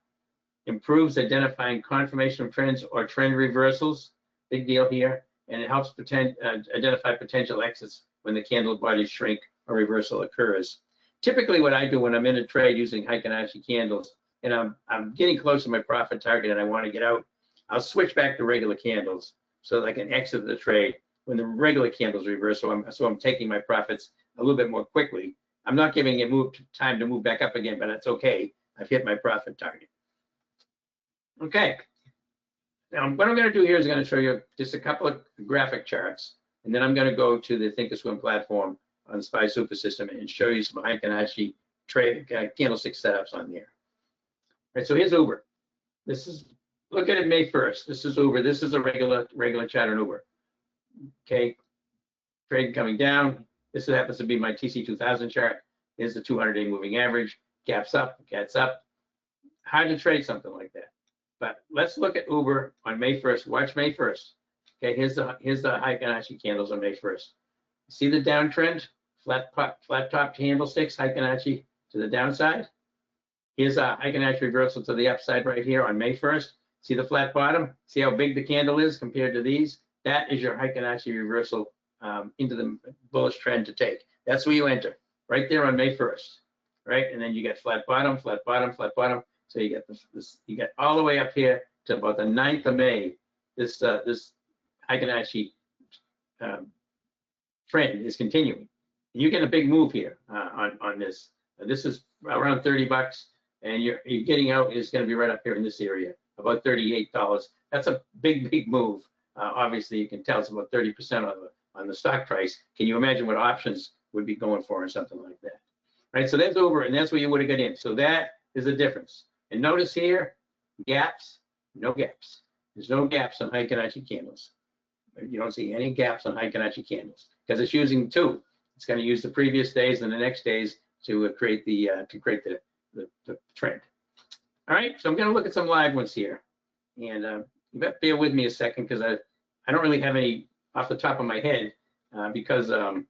Improves identifying confirmation of trends or trend reversals, big deal here, and it helps identify potential exits when the candle bodies shrink or reversal occurs. Typically, what I do when I'm in a trade using Heiken-Ashi candles, and I'm getting close to my profit target and I want to get out, I'll switch back to regular candles so that I can exit the trade when the regular candles reverse. So I'm taking my profits a little bit more quickly. I'm not giving it time to move back up again, but that's okay. I've hit my profit target. Okay. Now, what I'm going to do here is I'm going to show you just a couple of graphic charts, and then I'm going to go to the Thinkorswim platform on the SPY Super System and show you some Heiken-Ashi trade candlestick setups on there. All right, so here's Uber. Look at it May 1st. This is Uber. This is a regular chart on Uber. Okay, trade coming down. This happens to be my TC2000 chart. Here's the 200-day moving average. Gaps up, gets up. Hard to trade something like that. But let's look at Uber on May 1st. Watch May 1st. Okay, here's the Heiken-Ashi candles on May 1st. See the downtrend? Flat top candlesticks, Heiken-Ashi to the downside. Here's a Heiken-Ashi reversal to the upside right here on May 1st. See the flat bottom? See how big the candle is compared to these? That is your Heiken-Ashi reversal into the bullish trend to take. That's where you enter, right there on May 1st, right? And then you get flat bottom, flat bottom, flat bottom. So you get this, you get all the way up here to about the 9th of May. This Heiken-Ashi trend is continuing. And you get a big move here on this. This is around 30 bucks, and you're getting out is going to be right up here in this area, about $38. That's a big move. Obviously, you can tell it's about 30% on the stock price. Can you imagine what options would be going for or something like that? Right. So that's over, and that's where you would have got in. So that is the difference. And notice here, gaps, no gaps. There's no gaps on Heiken-Ashi candles. You don't see any gaps on Heiken-Ashi candles because it's using two. It's going to use the previous days and the next days to create the trend. All right, so I'm going to look at some live ones here, and you better bear with me a second because I don't really have any off the top of my head because the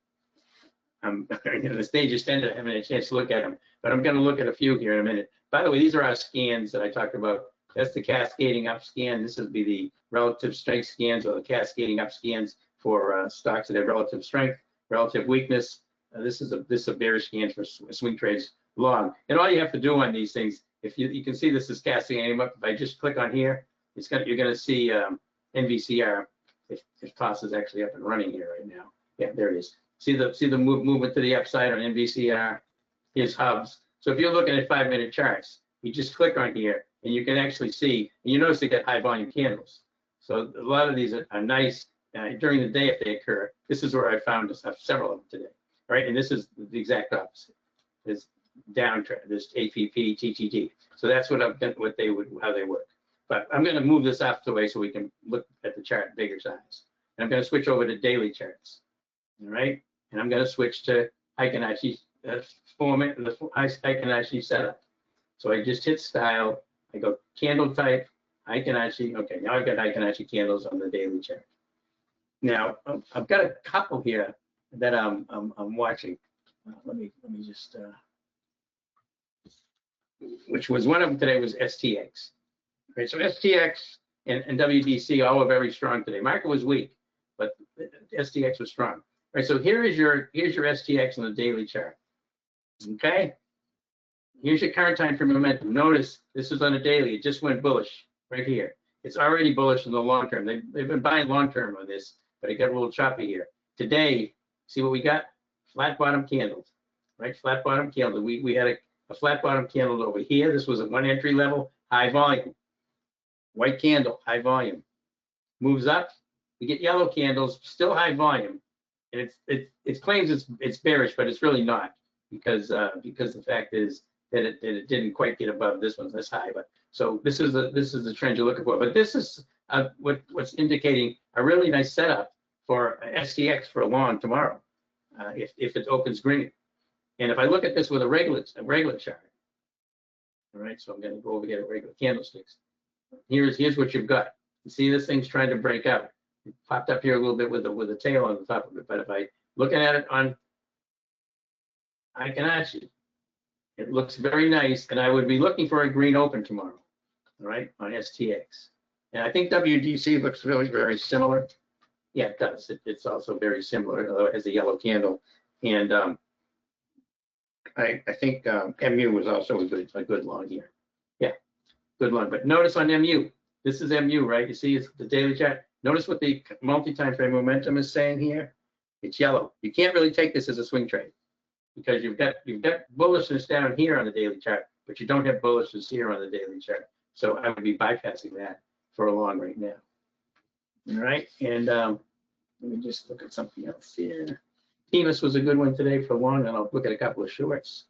stage is tended. I haven't had a chance to look at them, but I'm going to look at a few here in a minute. By the way, these are our scans that I talked about. That's the cascading up scan. This would be the relative strength scans or the cascading up scans for stocks that have relative strength, relative weakness. This is a bearish scan for swing trades long. And all you have to do on these things, if you can see this is casting aim up. If I just click on here, you're going to see NVCR. If TOS is actually up and running here right now. Yeah, there it is. See the movement to the upside on NVCR. Here's hubs. So if you're looking at 5-minute charts, you just click on here and you can actually see, and you notice they get high volume candles. So a lot of these are nice during the day if they occur. This is where I found several of them today. All right, and this is the exact opposite. There's downtrend, there's APP, TTD. So that's how they work. But I'm going to move this out the way so we can look at the chart bigger size. And I'm going to switch over to daily charts. All right, and I'm going to switch to Heiken-Ashi format, the Heiken-Ashi setup. So I just hit style. I go candle type, Heiken-Ashi. Okay, now I've got Heiken-Ashi candles on the daily chart. Now I've got a couple here that I'm watching. Let me just. Which was one of them today was STX. Right, so STX and WDC all were very strong today. Market was weak, but STX was strong. All right, so here's your STX on the daily chart. Okay, here's your current time frame momentum. Notice this is on a daily. It just went bullish right here. It's already bullish in the long term. They've been buying long term on this, but it got a little choppy here. Today, see what we got? Flat bottom candles, right? Flat bottom candle. We had a flat bottom candle over here. This was at one entry level, high volume. White candle, high volume. Moves up, we get yellow candles, still high volume, and it claims it's bearish, but it's really not, because the fact is that it didn't quite get above this one this high. But so this is the trend you're looking for. But this is what's indicating a really nice setup for STX for a long tomorrow, if it opens green. And if I look at this with a regular chart, all right. So I'm going to go over here to regular candlesticks. Here's what you've got. You see this thing's trying to break out. It popped up here a little bit with a tail on the top of it. But if I looking at it on Heiken-Ashi, it looks very nice, and I would be looking for a green open tomorrow, all right, on STX. And I think WDC looks really very similar. Yeah, it does. It's also very similar, although it has a yellow candle. And I think MU was also a good long here. Yeah. Good long, but notice on MU, this is MU, right? You see it's the daily chart. Notice what the multi-time frame momentum is saying here. It's yellow. You can't really take this as a swing trade because you've got bullishness down here on the daily chart, but you don't have bullishness here on the daily chart. So I would be bypassing that for a long right now. All right, and let me just look at something else here. TMUS was a good one today for long, and I'll look at a couple of shorts.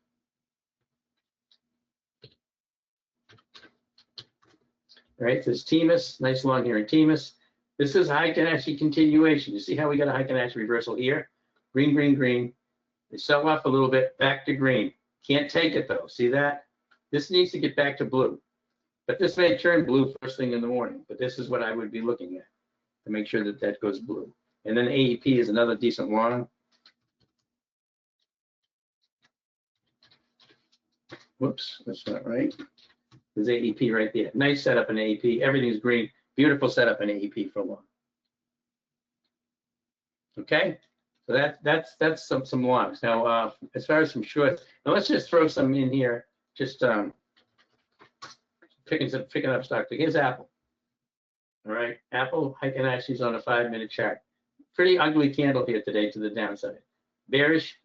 All right, there's TMUS, nice long here in TMUS. This is Heiken-Ashi continuation. You see how we got a Heiken-Ashi reversal here? Green, green, green. They sell off a little bit, back to green. Can't take it though, see that? This needs to get back to blue. But this may turn blue first thing in the morning, but this is what I would be looking at to make sure that that goes blue. And then AEP is another decent long. Whoops, that's not right. There's AEP right there. Nice setup in AEP. Everything's green. Beautiful setup in AEP for long. Okay, so that's some longs. Now, as far as some shorts, now let's just throw some in here. Just picking up stock. Here's Apple. All right, Apple Heiken-Ashi's on a 5-minute chart. Pretty ugly candle here today to the downside. Bearish,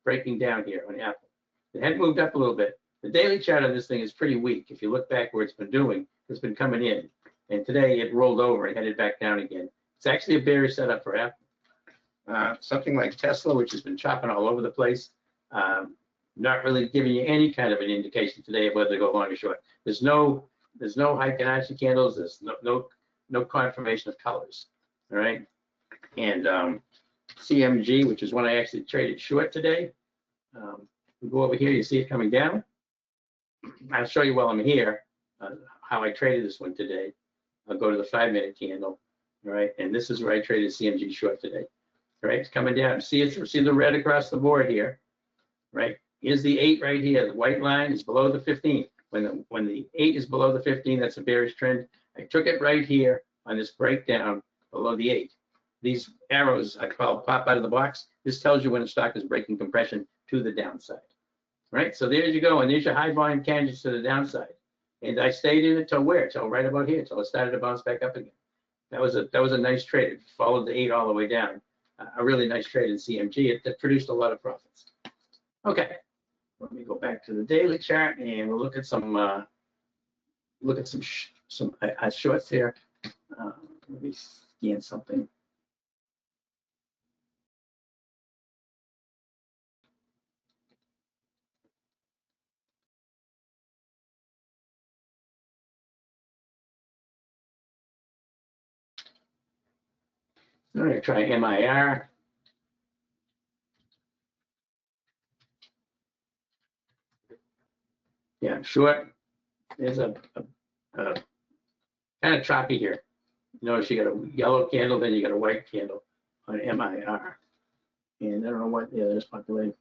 breaking down here on Apple. It had moved up a little bit. The daily chart on this thing is pretty weak. If you look back where it's been doing, it's been coming in. And today it rolled over and headed back down again. It's actually a bearish setup for Apple. Something like Tesla, which has been chopping all over the place, not really giving you any kind of an indication today of whether to go long or short. There's no Heiken-Ashi candles. There's no confirmation of colors. All right. And CMG, which is one I actually traded short today. We go over here, you see it coming down. I'll show you while I'm here how I traded this one today. I'll go to the 5-minute candle, all right? And this is where I traded CMG short today, all right? It's coming down. See the red across the board here, right? Here's the 8 right here. The white line is below the 15. When the 8 is below the 15, that's a bearish trend. I took it right here on this breakdown below the 8. These arrows I call pop out of the box. This tells you when a stock is breaking compression to the downside. right? So there you go, and there's your high volume candles to the downside. And I stayed in it till where? Till right about here, till it started to bounce back up again. That was a nice trade. It followed the 8 all the way down. A really nice trade in CMG. It produced a lot of profits. Okay, let me go back to the daily chart and we'll look at some shorts here. Let me scan something. I'm going to try MIR. Yeah, short. There's a kind of choppy here. Notice you got a yellow candle, then you got a white candle on MIR. And I don't know what, yeah, there's populating.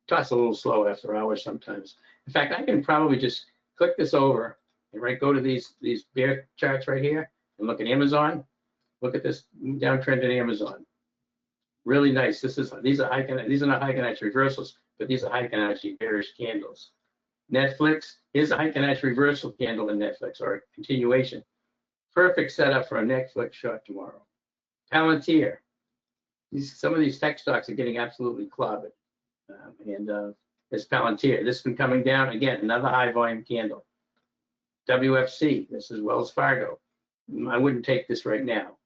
Toss a little slow after hours sometimes. In fact, I can probably just click this over and go to these bear charts right here and look at Amazon. Look at this downtrend in Amazon. Really nice. These are not Heiken-Ashi reversals, but these are Heiken-Ashi bearish candles. Netflix, here's a Heiken-Ashi reversal candle in Netflix, or a continuation. Perfect setup for a Netflix short tomorrow. Palantir. Some of these tech stocks are getting absolutely clobbered. There's Palantir. This has been coming down again, another high volume candle. WFC, this is Wells Fargo. I wouldn't take this right now,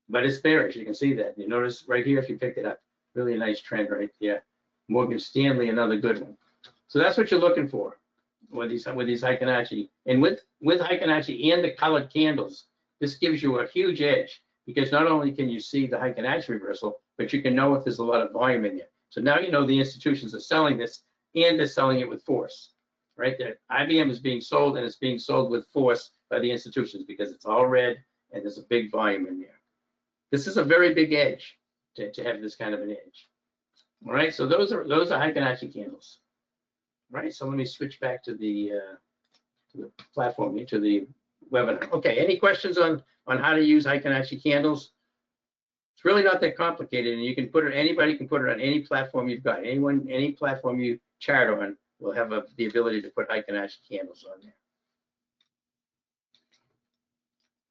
but it's bearish. You can see that. You notice right here, if you pick it up, really a nice trend right there. Morgan Stanley, another good one. So that's what you're looking for with these Heiken-Ashi. And with Heiken-Ashi and the colored candles, this gives you a huge edge, because not only can you see the Heiken-Ashi reversal, but you can know if there's a lot of volume in there. So now you know the institutions are selling this, and they're selling it with force, right? That IBM is being sold, and it's being sold with force by the institutions because it's all red and there's a big volume in there. This is a very big edge to have this kind of an edge. All right, so those are Heiken-Ashi candles. All right, so let me switch back to the platform, to the webinar. Okay, any questions on how to use Heiken-Ashi candles? It's really not that complicated, and you can put it. Anybody can put it on any platform you've got. Any platform you chart on will have the ability to put Heiken-Ashi candles on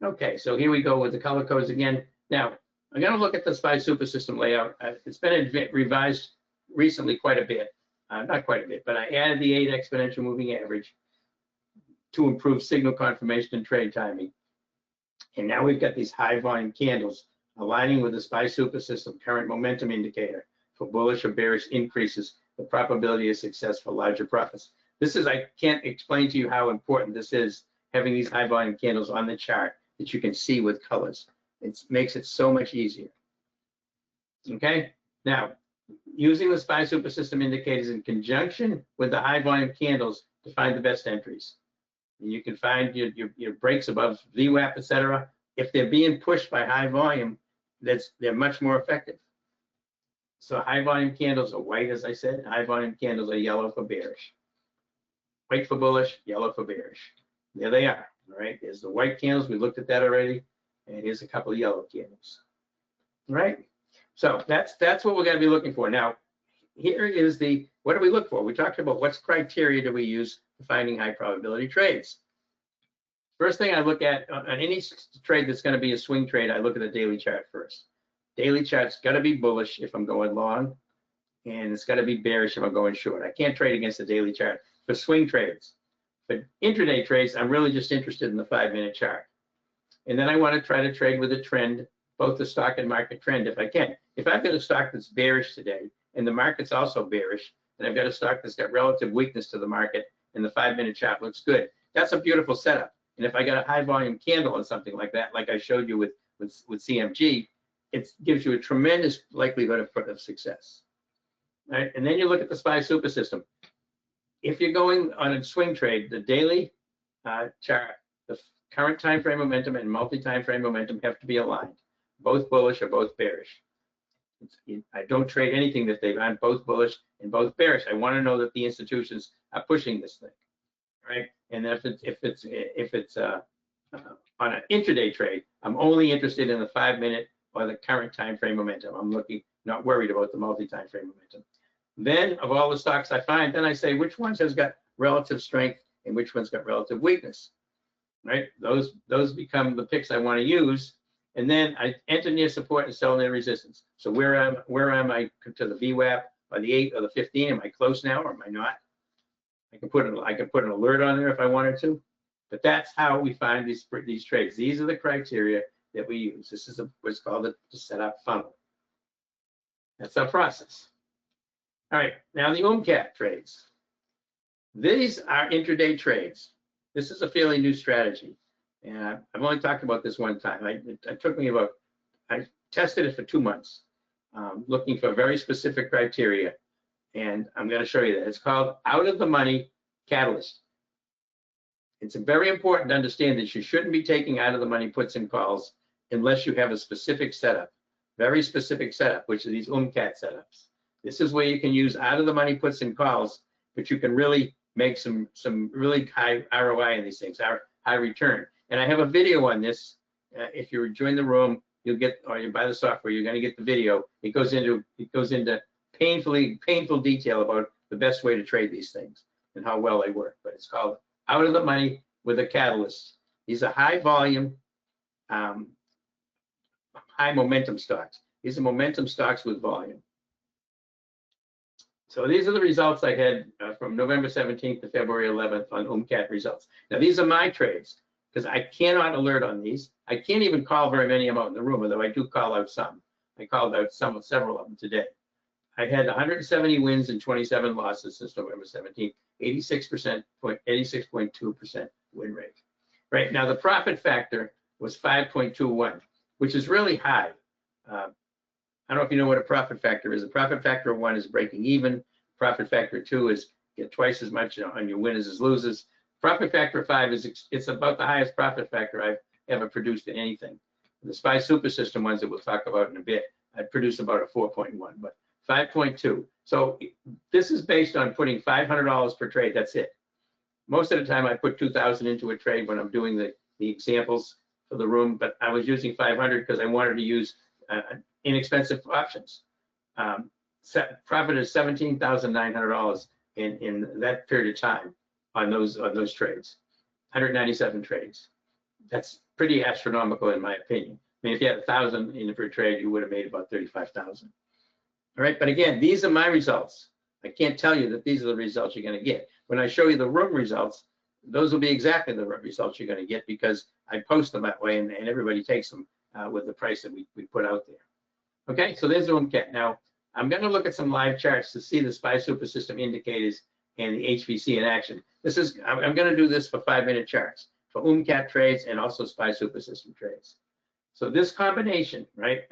there. Okay, so here we go with the color codes again. Now, I'm going to look at the SPY super system layout. It's been revised recently quite a bit. Not quite a bit, but I added the 8 exponential moving average to improve signal confirmation and trade timing. And now we've got these high volume candles aligning with the SPY super system current momentum indicator for bullish or bearish increases the probability of success for larger profits. I can't explain to you how important this is, having these high volume candles on the chart that you can see with colors. It makes it so much easier. Okay, now using the SPY super system indicators in conjunction with the high volume candles to find the best entries. And you can find your breaks above VWAP, etc. If they're being pushed by high volume, they're much more effective. So high volume candles are white, as I said. High volume candles are yellow for bearish. White for bullish, yellow for bearish. There they are. All right, there's the white candles. We looked at that already. And here's a couple of yellow candles. All right, so that's what we're going to be looking for. Now, here is what do we look for? We talked about what's criteria do we use for finding high probability trades. First thing I look at on any trade that's going to be a swing trade, I look at the daily chart first. Daily chart's got to be bullish if I'm going long, and it's got to be bearish if I'm going short. I can't trade against the daily chart for swing trades. But intraday trades, I'm really just interested in the 5-minute chart. And then I want to try to trade with a trend, both the stock and market trend if I can. If I've got a stock that's bearish today and the market's also bearish, and I've got a stock that's got relative weakness to the market and the 5-minute chart looks good, that's a beautiful setup. And if I got a high volume candle or something like that, like I showed you with CMG, it gives you a tremendous likelihood of success. Right? And then you look at the SPY super system. If you're going on a swing trade, the daily chart, the current time frame momentum and multi-time frame momentum have to be aligned, both bullish or both bearish. I don't trade anything that I'm both bullish and both bearish. I want to know that the institutions are pushing this thing, right? And if it's on an intraday trade, I'm only interested in the 5-minute or the current time frame momentum. I'm not worried about the multi-time frame momentum. Then of all the stocks I find, then I say which ones has got relative strength and which one's got relative weakness, right? Those become the picks I want to use. And then I enter near support and sell near resistance. So where am I to the VWAP or the 8 or the 15? Am I close now or am I not? I can put an alert on there if I wanted to. But that's how we find these trades. These are the criteria that we use. This is what's called the setup funnel. That's our process. All right, now the OOMCAT trades. These are intraday trades. This is a fairly new strategy. And I've only talked about this one time. It took me I tested it for 2 months, looking for very specific criteria. And I'm going to show you that. It's called out of the money catalyst. It's very important to understand that you shouldn't be taking out of the money puts and calls unless you have a specific setup, very specific setup, which are these OOMCAT setups. This is where you can use out of the money puts and calls, but you can really make some really high ROI in these things, high return. And I have a video on this. If you join the room, you'll get, or you buy the software, you're going to get the video. It goes into painful detail about the best way to trade these things and how well they work. But it's called out of the money with a catalyst. These are high volume, high momentum stocks. These are momentum stocks with volume. So these are the results I had from November 17th to February 11th on OOMCAT results. Now these are my trades because I cannot alert on these. I can't even call very many of them out in the room, although I do call out some. I called out several of them today. I had 170 wins and 27 losses since November 17th, 86.2% win rate. Right now, the profit factor was 5.21, which is really high. I don't know if you know what a profit factor is. A profit factor of 1 is breaking even. Profit factor 2 is get twice as much on your winners as losers. Profit factor 5 it's about the highest profit factor I've ever produced in anything. The SPY Super System ones that we'll talk about in a bit, I produce about a 4.1, but 5.2. So this is based on putting $500 per trade. That's it. Most of the time I put 2,000 into a trade when I'm doing the examples for the room, but I was using 500 because I wanted to use inexpensive options. Profit is $17,900 in that period of time on those trades, 197 trades. That's pretty astronomical in my opinion. I mean, if you had 1,000 in per trade, you would have made about 35,000. All right, but again, these are my results. I can't tell you that these are the results you're going to get. When I show you the room results, those will be exactly the results you're going to get because I post them that way and everybody takes them with the price that we put out there. Okay, so there's the OOMCAT. Now, I'm going to look at some live charts to see the SPY Super System indicators and the HVC in action. I'm going to do this for 5-minute charts for OOMCAT trades and also SPY Super System trades. So this combination, right,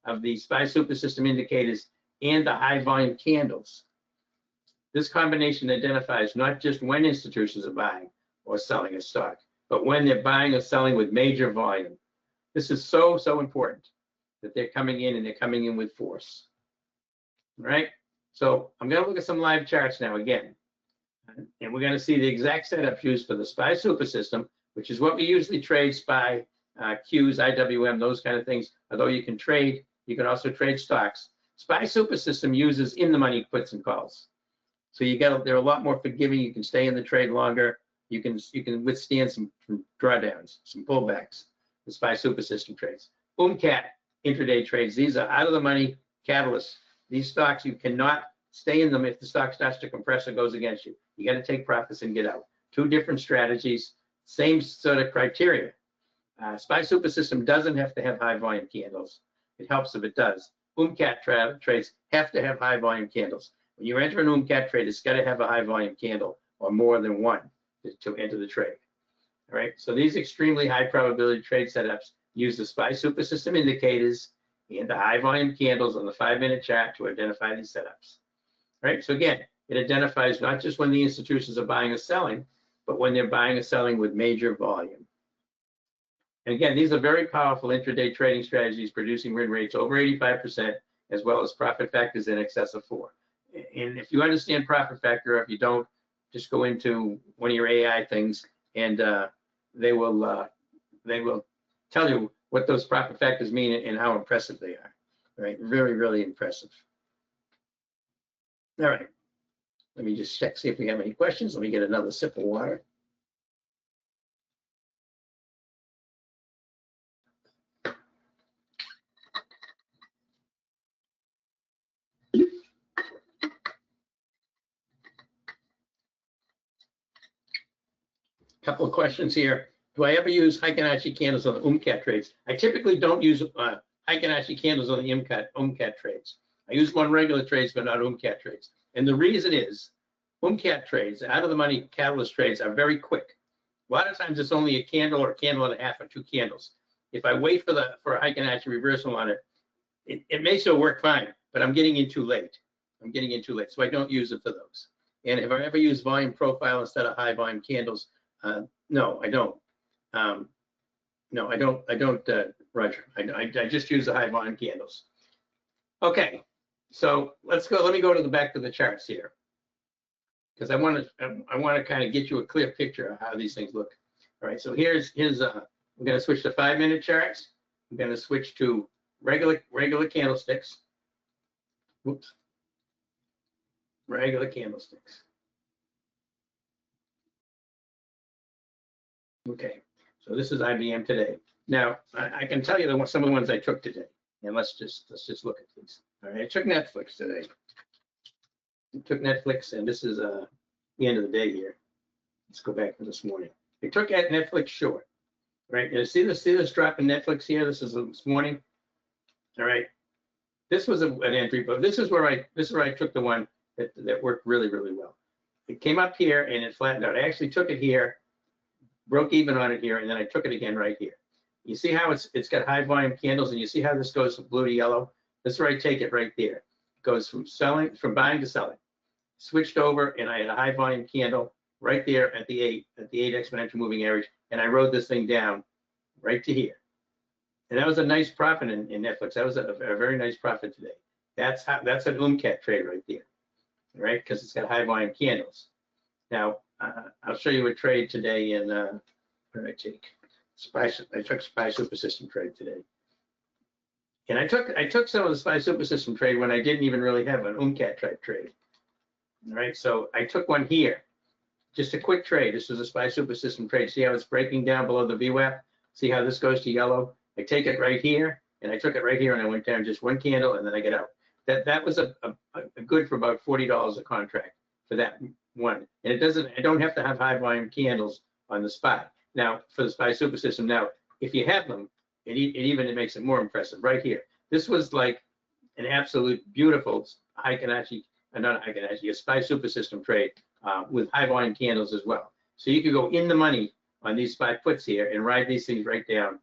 of the SPY Super System indicators and the high volume candles, this combination identifies not just when institutions are buying or selling a stock, but when they're buying or selling with major volume. This is so important that they're coming in and they're coming in with force. All right, so I'm going to look at some live charts now again, and we're going to see the exact setup used for the SPY Super System, which is what we usually trade SPY, Qs, IWM, those kind of things. Although you can also trade stocks. SPY Super System uses in the money puts and calls. So they're a lot more forgiving. You can stay in the trade longer. You can withstand some drawdowns, some pullbacks. The SPY Super System trades. OOMCAT intraday trades. These are out of the money catalysts. These stocks, you cannot stay in them if the stock starts to compress or goes against you. You got to take profits and get out. 2 different strategies, same sort of criteria. SPY Super System doesn't have to have high volume candles. It helps if it does. OOMCAT trades have to have high volume candles. When you enter an OOMCAT trade, it's got to have a high volume candle or more than one to enter the trade. All right, so these extremely high probability trade setups use the SPY Super System indicators and the high volume candles on the 5-minute chart to identify these setups. All right, so again, it identifies not just when the institutions are buying or selling, but when they're buying or selling with major volume. And again, these are very powerful intraday trading strategies producing win rates over 85%, as well as profit factors in excess of 4. And if you understand profit factor, or if you don't, just go into one of your AI things and they will tell you what those profit factors mean and how impressive they are. Right? Very, really impressive. All right. Let me just check, see if we have any questions. Let me get another sip of water. Couple of questions here. Do I ever use Heiken-Ashi candles on the OOMCAT trades? I typically don't use Heiken-Ashi candles on the OOMCAT trades. I use them on regular trades, but not OOMCAT trades. And the reason is OOMCAT trades, out of the money catalyst trades, are very quick. A lot of times it's only a candle or a candle and a half or 2 candles. If I wait for a Heiken-Ashi reversal on it, it may still work fine, but I'm getting in too late. I'm getting in too late, so I don't use it for those. And if I ever use volume profile instead of high volume candles, no, I don't. No, I don't, Roger. I just use the high volume candles. Okay, so let's go. Let me go to the back of the charts here, because I want to kind of get you a clear picture of how these things look. All right, so here's we're going to switch to 5-minute charts. I'm going to switch to regular candlesticks. Whoops. Regular candlesticks. Okay, so this is IBM today. Now, I can tell you some of the ones I took today, and let's just look at these. All right, I took Netflix today. I took Netflix, and this is the end of the day here. Let's go back to this morning. I took at Netflix short. Right, you see this drop in Netflix here. This is this morning. All right, this was an entry, but this is where I took the one that worked really well. It came up here and it flattened out. I actually took it here, broke even on it here, and then I took it again right here. You see how it's got high volume candles, and you see how this goes from blue to yellow. This is where I take it right there. It goes from buying to selling. Switched over, and I had a high volume candle right there at the 8 exponential moving average, and I rode this thing down right to here. And that was a nice profit in Netflix. That was a very nice profit today. That's an OOMCAT trade right there, right? Because it's got high volume candles. Now, I'll show you a trade today in, what did I take? I took SPY Super System trade today. And I took some of the SPY Super System trade when I didn't even really have an OOMCAT type trade. All right, so I took one here. Just a quick trade. This was a SPY Super System trade. See how it's breaking down below the VWAP? See how this goes to yellow? I take it right here, and I took it right here, and I went down just one candle, and then I get out. That was a good for about $40 a contract for that one. And I don't have to have high volume candles on the SPY. Now, for the SPY Super System, now, if you have them, it makes it more impressive right here. This was like an absolute beautiful Heiken-Ashi, not Heiken-Ashi, a SPY Super System trade with high volume candles as well. So you could go in the money on these SPY puts here and ride these things right down.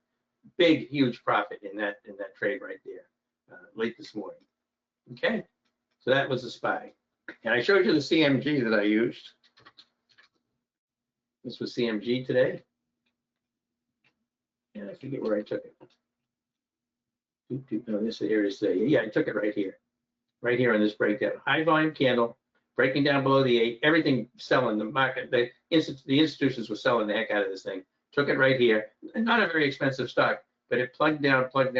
Big, huge profit in that trade right there, late this morning. Okay, so that was the SPY. And I showed you the CMG that I used. This was CMG today. And I forget where I took it. No, this here is yeah, I took it right here on this breakdown. High volume candle, breaking down below the 8, everything selling. The market, the institutions were selling the heck out of this thing. Took it right here. Not a very expensive stock, but it plugged down, went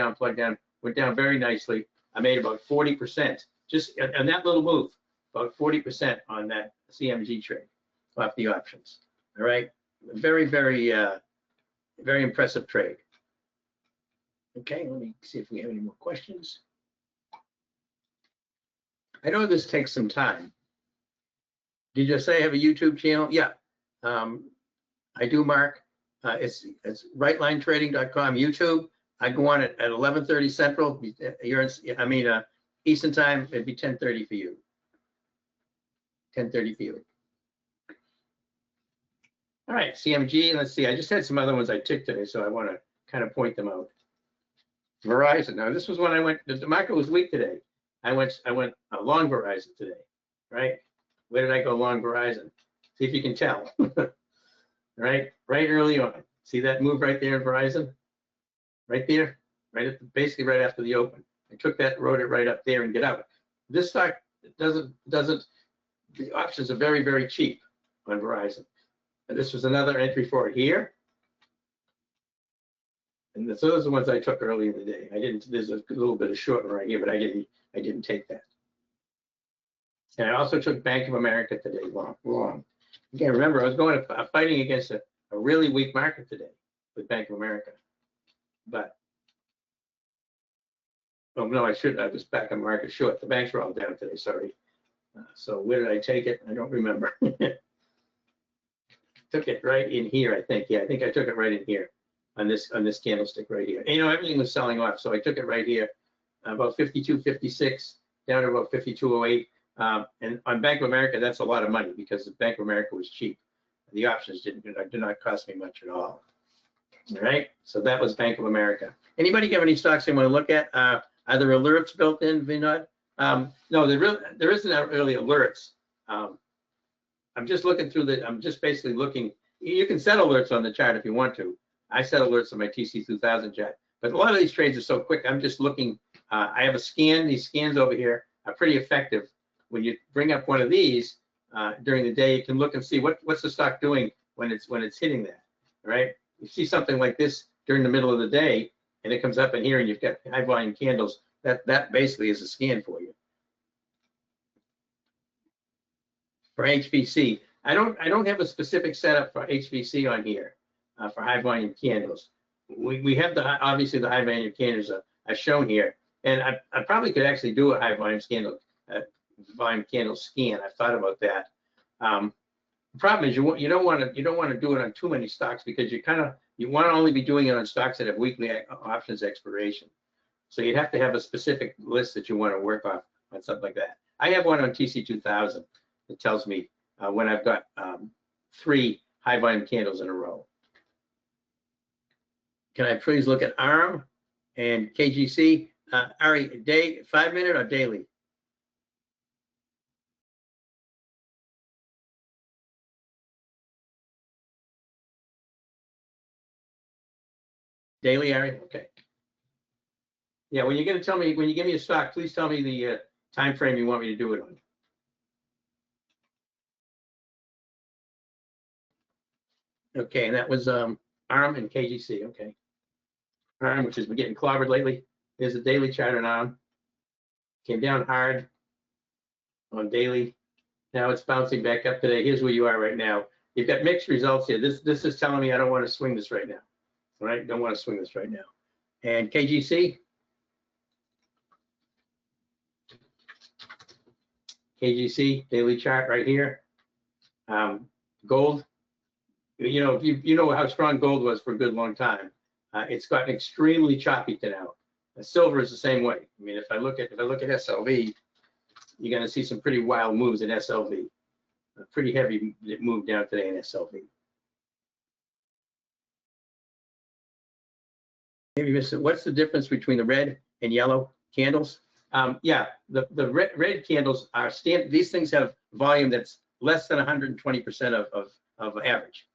down very nicely. I made about 40% just on that little move, about 40% on that CMG trade off the options. All right, very impressive trade. Okay, let me see if we have any more questions. I know this takes some time. Did you say I have a YouTube channel? Yeah, I do, Mark. It's rightlinetrading.com YouTube. I go on at 11:30 Central. Eastern time. It'd be 10:30 for you. 10:30 for you. All right, CMG. Let's see. I just had some other ones I took today, so I want to kind of point them out. Verizon. Now this was when I went. The market was weak today. I went long Verizon today. Right? Where did I go long Verizon? See if you can tell. Right early on. See that move right there in Verizon? Right there, basically right after the open. I took that, rode it right up there and get out. This stock doesn't, the options are very cheap on Verizon. And this was another entry for it here. And so those are the ones I took early in the day. There's a little bit of short right here, but I didn't take that. And I also took Bank of America today, wrong. Again, remember, I was going to fighting against a really weak market today with Bank of America. But, oh no, I was back on market short. The banks were all down today, sorry. So where did I take it? I don't remember. Took it right in here, I think. Yeah, I think I took it right in here on this candlestick right here. And, everything was selling off, so I took it right here, about 52.56 down to about 52.08. And on Bank of America, that's a lot of money because Bank of America was cheap. The options did not cost me much at all. All right, so that was Bank of America. Anybody have any stocks they want to look at? Are there alerts built in, Vinod? No, there isn't really alerts. I'm just looking through I'm just basically looking. You can set alerts on the chart if you want to. I set alerts on my TC2000 chart, but a lot of these trades are so quick. I'm just looking. I have a scan. These scans over here are pretty effective. When you bring up one of these during the day, you can look and see what's the stock doing when it's hitting that. Right? You see something like this during the middle of the day, and it comes up in here, and you've got high volume candles. That basically is a scan for you. For HVC, I don't have a specific setup for HVC on here for high volume candles. We have obviously the high volume candles are shown here, and I probably could actually do a high volume candle scan. I've thought about that. The problem is you don't want to do it on too many stocks because you want to only be doing it on stocks that have weekly options expiration. So you'd have to have a specific list that you want to work off on something like that. I have one on TC2000 that tells me when I've got 3 high volume candles in a row. Can I please look at ARM and KGC? Ari, 5-minute or daily? Daily, Ari? Okay. Yeah, when you give me a stock, please tell me the time frame you want me to do it on. Okay, and that was ARM and KGC. Okay. ARM, which has been getting clobbered lately. There's a daily chart on ARM. Came down hard on daily. Now it's bouncing back up today. Here's where you are right now. You've got mixed results here. This is telling me I don't want to swing this right now. All right, don't want to swing this right now. And KGC. KGC daily chart right here. Gold. You know how strong gold was for a good long time. It's gotten extremely choppy to now. Silver is the same way. I mean, if I look at SLV, you're going to see some pretty wild moves in SLV. A pretty heavy move down today in SLV. Maybe you missed it. What's the difference between the red and yellow candles? Yeah, the red candles are these things have volume that's less than 120% of average.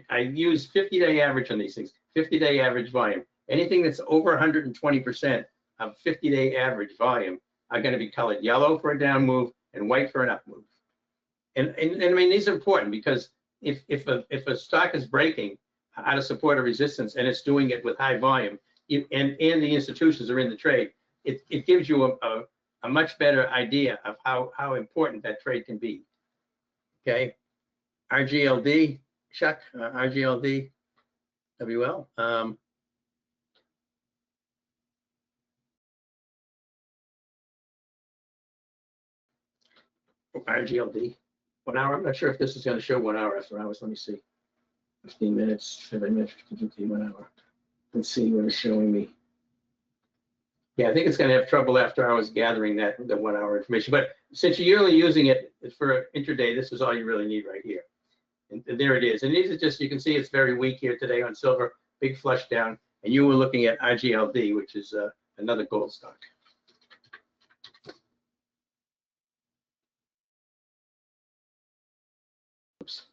I use 50-day average on these things. 50-day average volume. Anything that's over 120% of 50-day average volume are going to be colored yellow for a down move and white for an up move. And I mean, these are important because if a stock is breaking out of support or resistance and it's doing it with high volume, and the institutions are in the trade, it gives you a much better idea of how important that trade can be. Okay, RGLD, Chuck, RGLD, WL. RGLD, 1 hour. I'm not sure if this is going to show 1 hour after hours. Let me see. 15 minutes, 7 minutes, 1 hour. Let's see what it's showing me. Yeah, I think it's going to have trouble after hours gathering the 1 hour information. But since you're really using it for intraday, this is all you really need right here. And there it is. And these are just, you can see it's very weak here today on silver, big flush down. And you were looking at RGLD, which is another gold stock. Oops.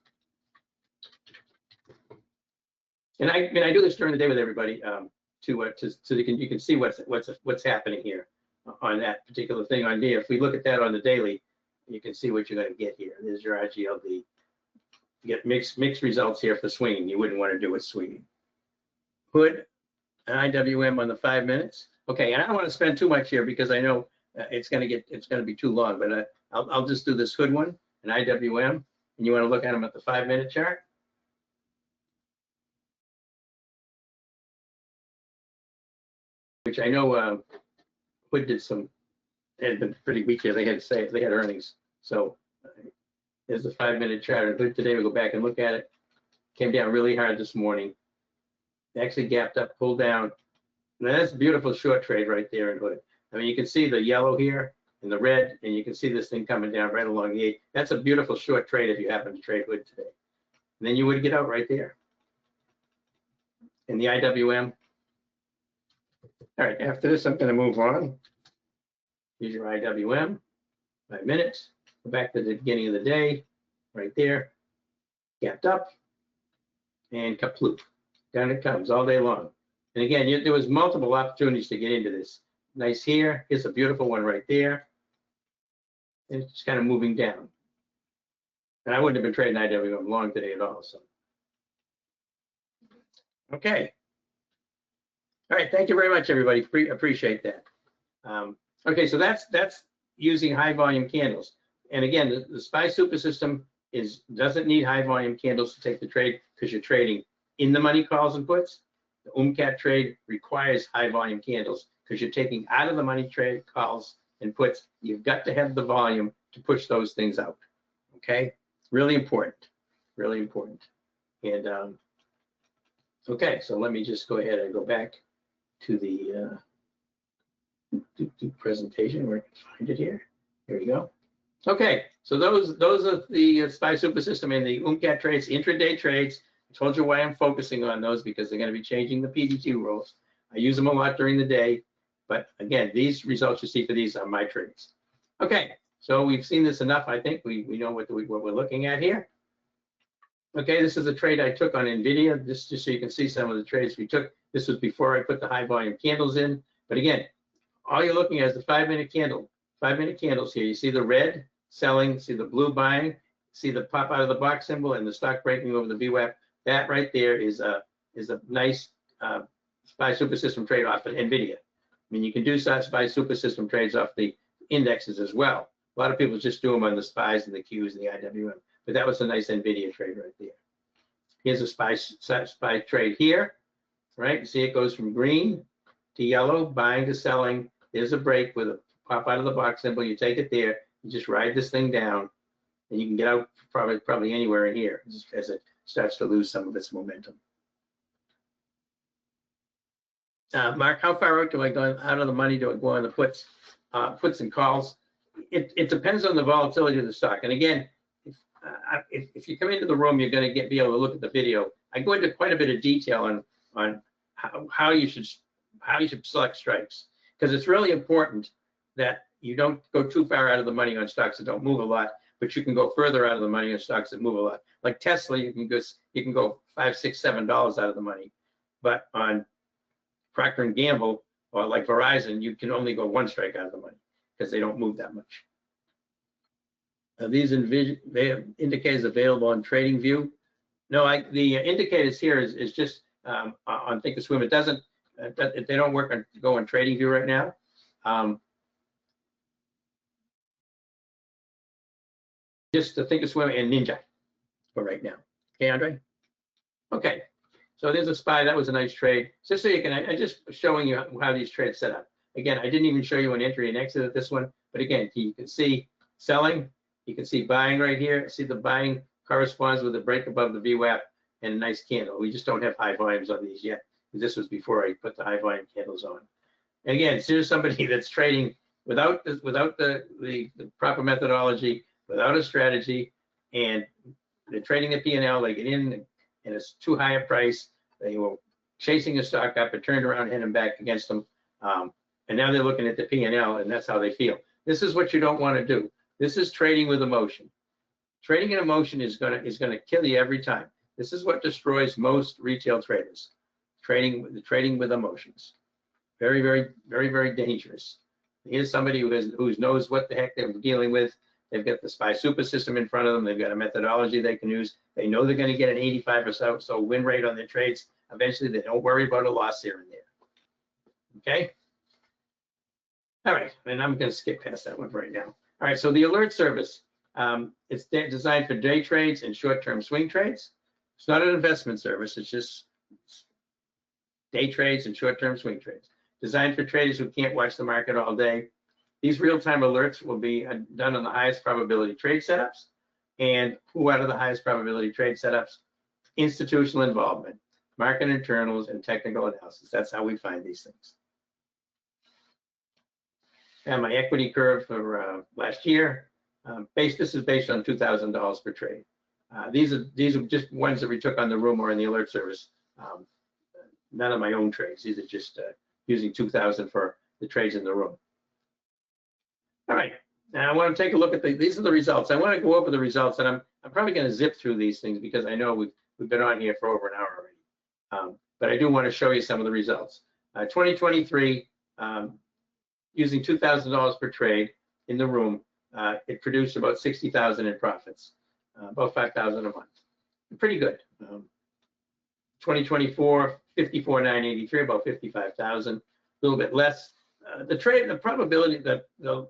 And I do this during the day with everybody so you can see what's happening here on that particular thing on here. If we look at that on the daily, you can see what you're going to get here. There's your RGLD. You get mixed results here for swinging. You wouldn't want to do it swinging. Hood, IWM on the 5 minutes. Okay, and I don't want to spend too much here because I know it's going to be too long. But I'll just do this hood one, an IWM, and you want to look at them at the 5-minute chart. Which I know Hood did some, had been pretty weak here. They had earnings. So there's the 5-minute chart. Hood today, we go back and look at it. Came down really hard this morning. Actually gapped up, pulled down. Now that's a beautiful short trade right there in Hood. I mean, you can see the yellow here and the red, and you can see this thing coming down right along the 8. That's a beautiful short trade if you happen to trade Hood today. And then you would get out right there. And the IWM. All right, after this, I'm going to move on. Here's your IWM, 5 minutes. Go back to the beginning of the day, right there. Gapped up, and kaploop. Down it comes all day long. And again, there was multiple opportunities to get into this. Nice here. Here's a beautiful one right there. And it's kind of moving down. And I wouldn't have been trading IWM long today at all. So, okay. All right, thank you very much, everybody. Appreciate that. Okay, so that's using high volume candles. And again, the SPY super system doesn't need high volume candles to take the trade because you're trading in the money calls and puts. The OOMCAT trade requires high volume candles because you're taking out of the money trade calls and puts. You've got to have the volume to push those things out. Okay, really important, really important. And okay, so let me just go ahead and go back to the presentation where I can find it here. Here we go. Okay, so those are the SPY super system and the OOMCAT trades, intraday trades. I told you why I'm focusing on those because they're going to be changing the PDT rules. I use them a lot during the day, but again, these results you see for these are my trades. Okay, so we've seen this enough. I think we know what we're looking at here. Okay, this is a trade I took on NVIDIA, just so you can see some of the trades we took. This was before I put the high volume candles in. But again, all you're looking at is the 5-minute candle. 5-minute candles here. You see the red selling, see the blue buying, see the pop out of the box symbol and the stock breaking over the VWAP. That right there is a nice SPY super system trade off of NVIDIA. I mean, you can do SPY super system trades off the indexes as well. A lot of people just do them on the SPYs and the Qs and the IWM. But that was a nice NVIDIA trade right there. Here's a SPY trade here, right? You see it goes from green to yellow, buying to selling. There's a break with a pop out of the box symbol. You take it there, you just ride this thing down, and you can get out probably anywhere in here as it starts to lose some of its momentum. Mark, how far out do I go out of the money? Do I go on the puts and calls? It depends on the volatility of the stock. And again, if you come into the room, you're going to be able to look at the video. I go into quite a bit of detail on how you should select strikes, because it's really important that you don't go too far out of the money on stocks that don't move a lot, but you can go further out of the money on stocks that move a lot. Like Tesla, you can go $5, $6, $7 out of the money, but on Procter & Gamble or like Verizon, you can only go 1 strike out of the money because they don't move that much. These indicators available on TradingView. No, the indicators here is just on Thinkorswim. It doesn't. They don't go on TradingView right now. Just the Thinkorswim and Ninja for right now. Okay, Andre. Okay. So there's a SPY. That was a nice trade. Just so you can, I'm just showing you how these trades set up. Again, I didn't even show you an entry and exit at this one, but again, you can see selling. You can see buying right here. See the buying corresponds with a break above the VWAP and a nice candle. We just don't have high volumes on these yet. This was before I put the high volume candles on. And again, here's somebody that's trading without the proper methodology, without a strategy, and they're trading the P&L. They get in, and it's too high a price. They were chasing a stock up, it turned around, heading back against them, and now they're looking at the P&L, and that's how they feel. This is what you don't want to do. This is trading with emotion. Trading in emotion is gonna kill you every time. This is what destroys most retail traders. Trading with emotions. Very, very, very, very dangerous. Here's somebody who knows what the heck they're dealing with. They've got the SPY super system in front of them. They've got a methodology they can use. They know they're going to get an 85 or so win rate on their trades. Eventually, they don't worry about a loss here and there. Okay. All right, and I'm going to skip past that one right now. All right, so the alert service, it's designed for day trades and short-term swing trades. It's not an investment service, it's just day trades and short-term swing trades. Designed for traders who can't watch the market all day. These real-time alerts will be done on the highest probability trade setups. And who out of the highest probability trade setups? Institutional involvement, market internals, and technical analysis. That's how we find these things. And my equity curve for last year, this is based on $2,000 per trade. These are just ones that we took on the room or in the alert service. None of my own trades. These are just using 2,000 for the trades in the room. All right, now I want to take a look at these are the results. I want to go over the results, and I'm probably going to zip through these things because I know we've been on here for over an hour already. But I do want to show you some of the results. 2023, using $2,000 per trade in the room, it produced about 60,000 in profits, about 5,000 a month. Pretty good. 2024, 54,983, about 55,000, a little bit less. The probability that the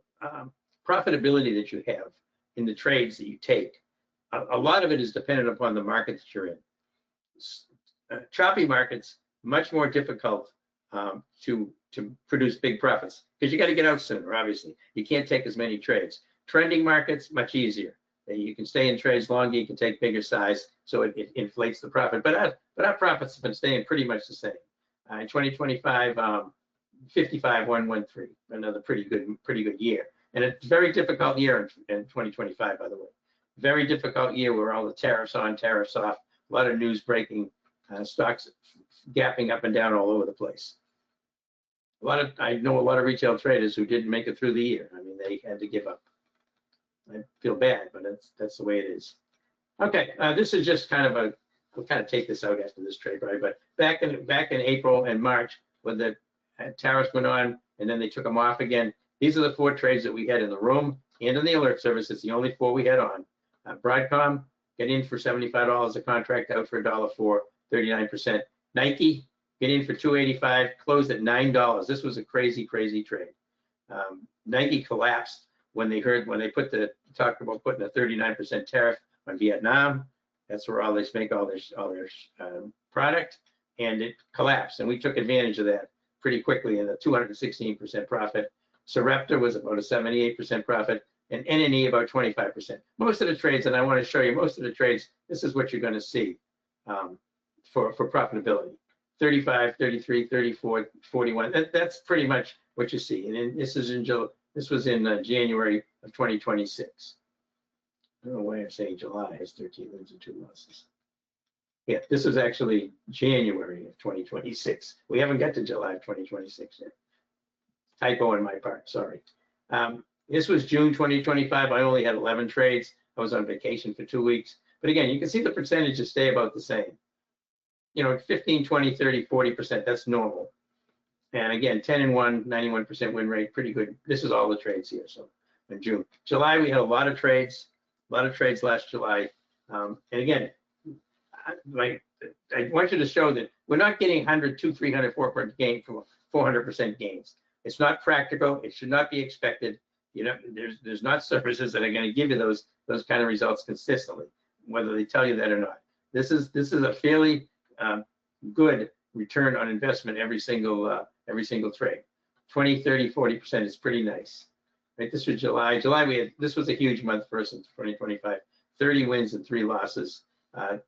profitability that you have in the trades that you take, a lot of it is dependent upon the market that you're in. Choppy markets, much more difficult to produce big profits because you got to get out sooner, obviously. You can't take as many trades. Trending markets, much easier. You can stay in trades longer, you can take bigger size, so it inflates the profit. But our profits have been staying pretty much the same. In 2025, 55,113, another pretty good year. And it's a very difficult year in 2025, by the way. Very difficult year where all the tariffs on, tariffs off, a lot of news breaking, stocks gapping up and down all over the place. I know a lot of retail traders who didn't make it through the year. I mean, they had to give up. I feel bad, but that's the way it is. Okay, this is just kind of I'll kind of take this out after this trade, right? But back in April and March, when the tariffs went on and then they took them off again, these are the 4 trades that we had in the room and in the alert service. It's the only 4 we had on. Broadcom, get in for $75 a contract, out for $1.04, 39%. Nike, get in for $285, closed at $9. This was a crazy trade. Nike collapsed when they talked about putting a 39% tariff on Vietnam. That's where all they make all their product, and it collapsed. And we took advantage of that pretty quickly in a 216% profit. Sarepta was about a 78% profit, and NNE about 25%. Most of the trades, and I want to show you most of the trades, this is what you're going to see for profitability. 35, 33, 34, 41. That's pretty much what you see. And this was in January of 2026. I don't know why I'm saying July. It's 13 wins and 2 losses. Yeah, this is actually January of 2026. We haven't got to July of 2026 yet. Typo on my part, sorry. This was June 2025. I only had 11 trades. I was on vacation for 2 weeks. But again, you can see the percentages stay about the same. 15, 20, 30, 40%, that's normal. And again, 10 and 1, 91% win rate, pretty good. This is all the trades here, so in June. July, we had a lot of trades last July. And again, I want you to show that we're not getting 100, 200, 300, 400% gains. It's not practical. It should not be expected. There's not services that are going to give you those kind of results consistently, whether they tell you that or not. This is a fairly good return on investment every single trade. 20, 30, 40% is pretty nice. Right? This was July. This was a huge month for us in 2025. 30 wins and 3 losses.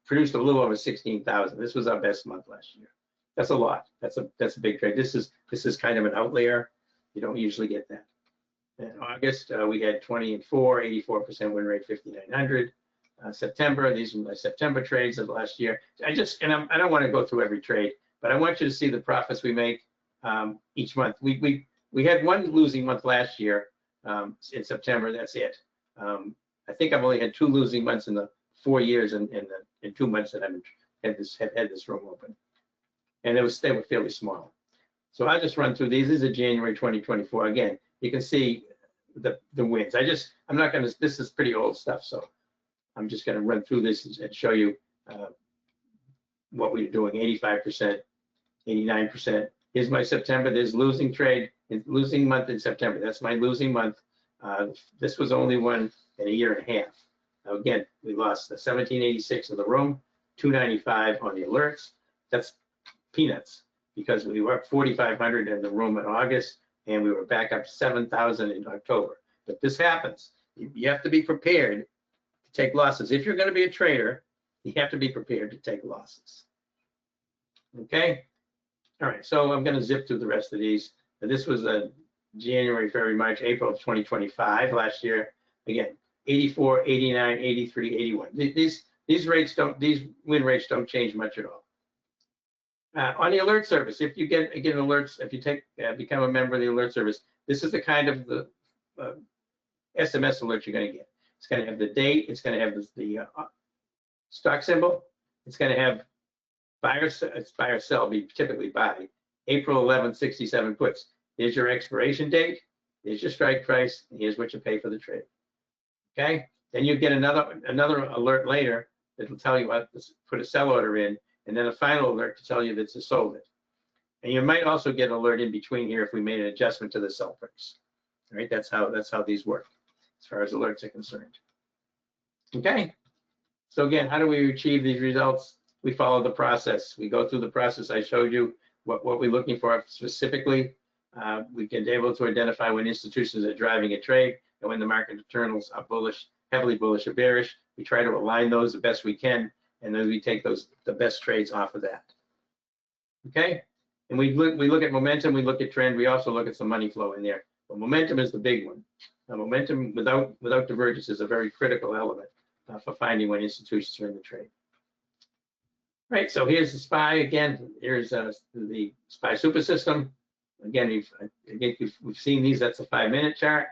Produced a little over 16,000. This was our best month last year. That's a lot. That's a big trade. This is kind of an outlier. You don't usually get that. In August, we had 20 and 4, 84% win rate, 5,900. September, these are my September trades of last year. I don't want to go through every trade, but I want you to see the profits we make each month. We had one losing month last year in September. That's it. I think I've only had 2 losing months in the 4 years in 2 months that I've had this room open, and they were fairly small. So I'll just run through these. These are January 2024. Again, you can see the wins. I'm not going to. This is pretty old stuff, so I'm just going to run through this and show you what we're doing. 85%, 89%. Here's my September. There's losing trade, losing month in September. That's my losing month. This was only one in a year and a half. Now again, we lost the 1786 in the room, 295 on the alerts. That's peanuts because we were up 4,500 in the room in August, and we were back up 7,000 in October. But this happens. You have to be prepared to take losses. If you're going to be a trader, you have to be prepared to take losses. Okay? All right, so I'm going to zip through the rest of these. This was January, February, March, April of 2025 last year. Again, 84, 89, 83, 81. These win rates don't change much at all. On the alert service, if you get alerts, if you become a member of the alert service, this is the kind of the SMS alert you're going to get. It's going to have the date. It's going to have the stock symbol. It's going to have buy or sell, be typically buy. April 11th, 67 puts. Here's your expiration date. Here's your strike price. And here's what you pay for the trade. Okay. Then you get another alert later that will tell you what to put a sell order in, and then a final alert to tell you that it's sold it. And you might also get an alert in between here if we made an adjustment to the sell price. All right. That's how these work as far as alerts are concerned. Okay. So again, how do we achieve these results? We follow the process. We go through the process. I showed you what we're looking for specifically. We can be able to identify when institutions are driving a trade and when the market internals are bullish, heavily bullish or bearish. We try to align those the best we can, and then we take the best trades off of that. Okay? And we look at momentum, we look at trend, we also look at some money flow in there. But momentum is the big one. Now, momentum without divergence is a very critical element for finding when institutions are in the trade. Right, so here's the SPY again. Here's the SPY super system. Again, we've seen these. That's a 5-minute chart.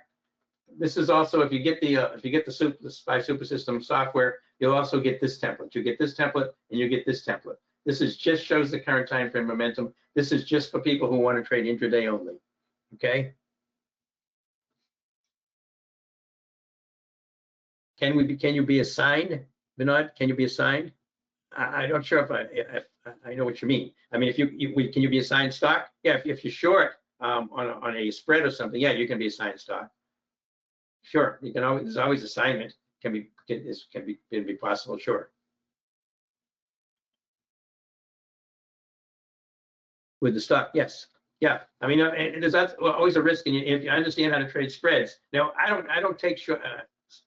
This is also if you get the SPY super system software, you'll also get this template. You get this template and you get this template. This just shows the current time frame momentum. This is just for people who want to trade intraday only. Okay. Can you be assigned, Vinod? Can you be assigned? I'm not sure if I know what you mean. I mean, can you be assigned stock? Yeah, if you're short on a spread or something, yeah, you can be assigned stock. Sure, you can always. There's always assignment. Can be possible. Sure. With the stock, yes, yeah. I mean, and there's always a risk, and if you understand how to trade spreads. Now, I don't take short,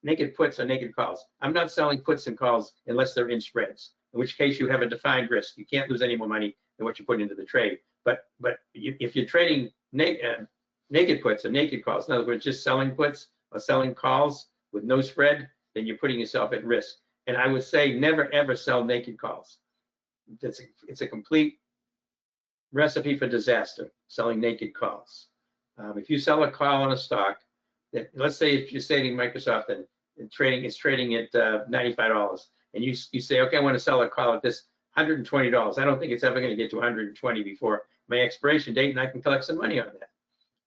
naked puts or naked calls. I'm not selling puts and calls unless they're in spreads. In which case you have a defined risk. You can't lose any more money than what you put into the trade. But if you're trading naked puts or naked calls, in other words, just selling puts or selling calls with no spread, then you're putting yourself at risk. And I would say never ever sell naked calls. It's a complete recipe for disaster, selling naked calls. If you sell a call on a stock, that let's say if you're trading Microsoft and it's trading at $95. And you say, okay, I want to sell a call at this $120. I don't think it's ever going to get to 120 before my expiration date, and I can collect some money on that,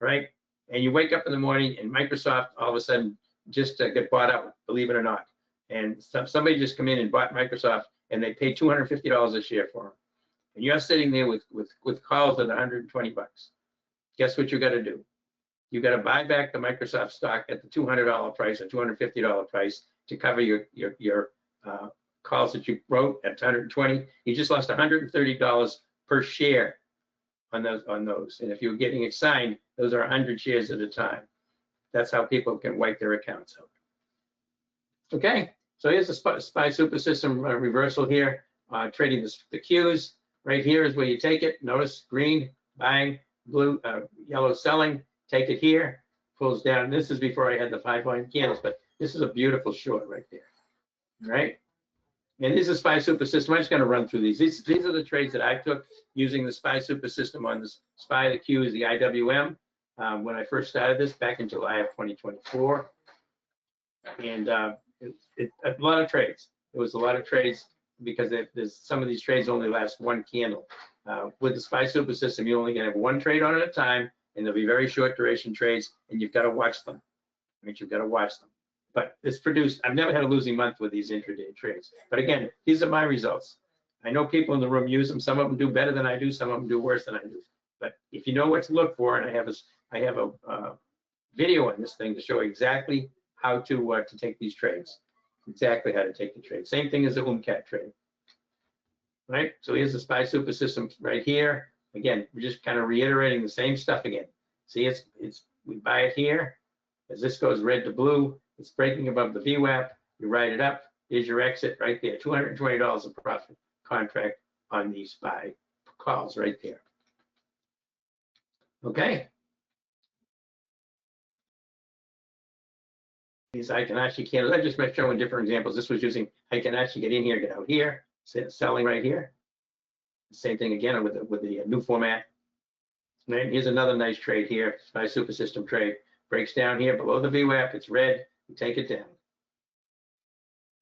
right? And you wake up in the morning, and Microsoft all of a sudden just get bought out, believe it or not. And somebody just come in and bought Microsoft, and they paid $250 a share for them. And you're sitting there with calls at 120 bucks. Guess what you got to do? You got to buy back the Microsoft stock at the $200 price or $250 price to cover your calls that you wrote at 120. You just lost $130 per share on those. And if you're getting assigned, those are 100 shares at a time. That's how people can wipe their accounts out. Okay, so here's the SPY super system reversal here. Trading the Qs. Right here is where you take it. Notice green buying, blue, yellow selling. Take it here, pulls down. This is before I had the 5-point candles, but this is a beautiful short right there. All right. And this is SPY super system. I'm just going to run through these. These are the trades that I took using the SPY super system on the SPY. The Q is the IWM. When I first started this back in July of 2024. And a lot of trades. It was a lot of trades because there's some of these trades only last one candle. With the SPY super system, you only going to have one trade on at a time, and they'll be very short duration trades, and you've got to watch them. I mean, you've got to watch them. But it's produced, I've never had a losing month with these intraday trades. But again, these are my results. I know people in the room use them. Some of them do better than I do. Some of them do worse than I do. But if you know what to look for, and I have a video on this thing to show exactly how to take these trades, exactly how to take the trade. Same thing as the OOMCAT trade, right? So here's the SPY super system right here. Again, we're just kind of reiterating the same stuff again. See, we buy it here. As this goes red to blue, it's breaking above the VWAP. You write it up. Here's your exit right there. $220 of profit contract on these SPY calls right there. Okay. These Heiken-Ashi candles, I just showing different examples. This was using Heiken-Ashi, get in here, get out here, selling right here. Same thing again with the new format. And here's another nice trade here, SPY super system trade. Breaks down here below the VWAP, it's red, you take it down.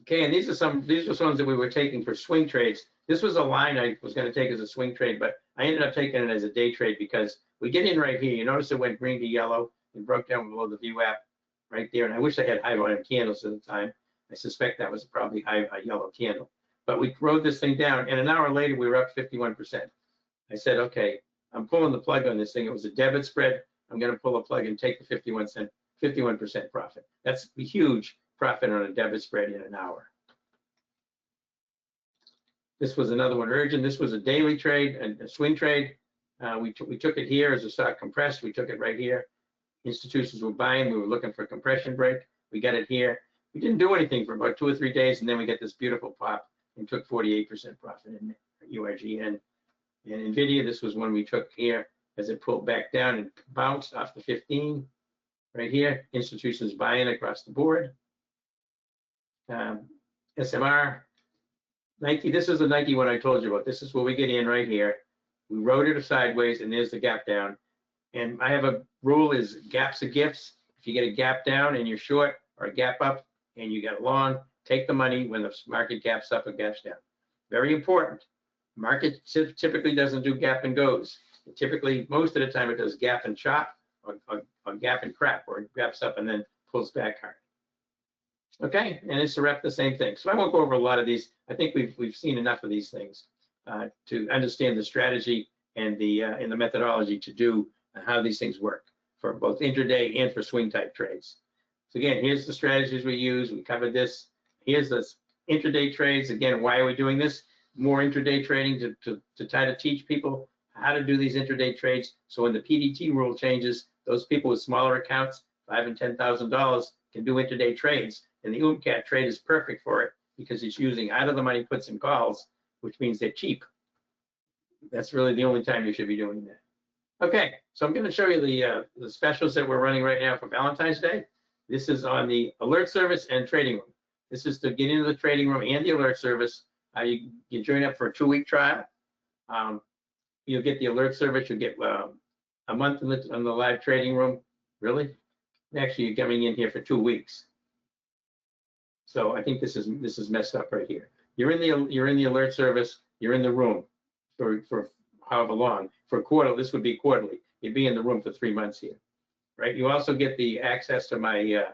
Okay, and these are some ones that we were taking for swing trades. This was a line I was going to take as a swing trade, but I ended up taking it as a day trade because we get in right here. You notice it went green to yellow and broke down below the VWAP right there. And I wish I had high volume candles at the time. I suspect that was probably high yellow candle. But we rode this thing down, and an hour later we were up 51%. I said, okay, I'm pulling the plug on this thing. It was a debit spread. I'm going to pull a plug and take the 51% profit. That's a huge profit on a debit spread in an hour. This was another one, urgent. This was a daily trade, a swing trade. We took it here as a stock compressed. We took it right here. Institutions were buying. We were looking for a compression break. We got it here. We didn't do anything for about 2 or 3 days, and then we get this beautiful pop and took 48% profit in URGN. And NVIDIA, this was one we took here as it pulled back down and bounced off the 15 right here. Institutions buying across the board. SMR, Nike, this is the Nike one I told you about. This is where we get in right here. We rode it sideways, and there's the gap down. And I have a rule is gaps are gifts. If you get a gap down and you're short, or a gap up and you get long, take the money when the market gaps up or gaps down. Very important. Market typically doesn't do gap and goes. Typically, most of the time, it does gap and chop or gap and crap, or it gaps up and then pulls back hard. Okay, and it's a rep the same thing. So I won't go over a lot of these. I think we've seen enough of these things to understand the strategy and the methodology to do how these things work for both intraday and for swing type trades. So again, here's the strategies we use. We covered this. Here's the intraday trades. Again, why are we doing this? More intraday trading to try to teach people how to do these intraday trades. So when the PDT rule changes, those people with smaller accounts, $5,000 and $10,000, can do intraday trades. And the OOMCAT trade is perfect for it because it's using out of the money puts and calls, which means they're cheap. That's really the only time you should be doing that. Okay, so I'm going to show you the specials that we're running right now for Valentine's Day. This is on the alert service and trading room. This is to get into the trading room and the alert service. You join up for a 2-week trial. You'll get the alert service. You'll get a month in the live trading room. Really? Actually, you're coming in here for 2 weeks. So I think this is messed up right here. You're in the alert service. You're in the room for however long. For a quarter, this would be quarterly. You'd be in the room for 3 months here, right? You also get the access to my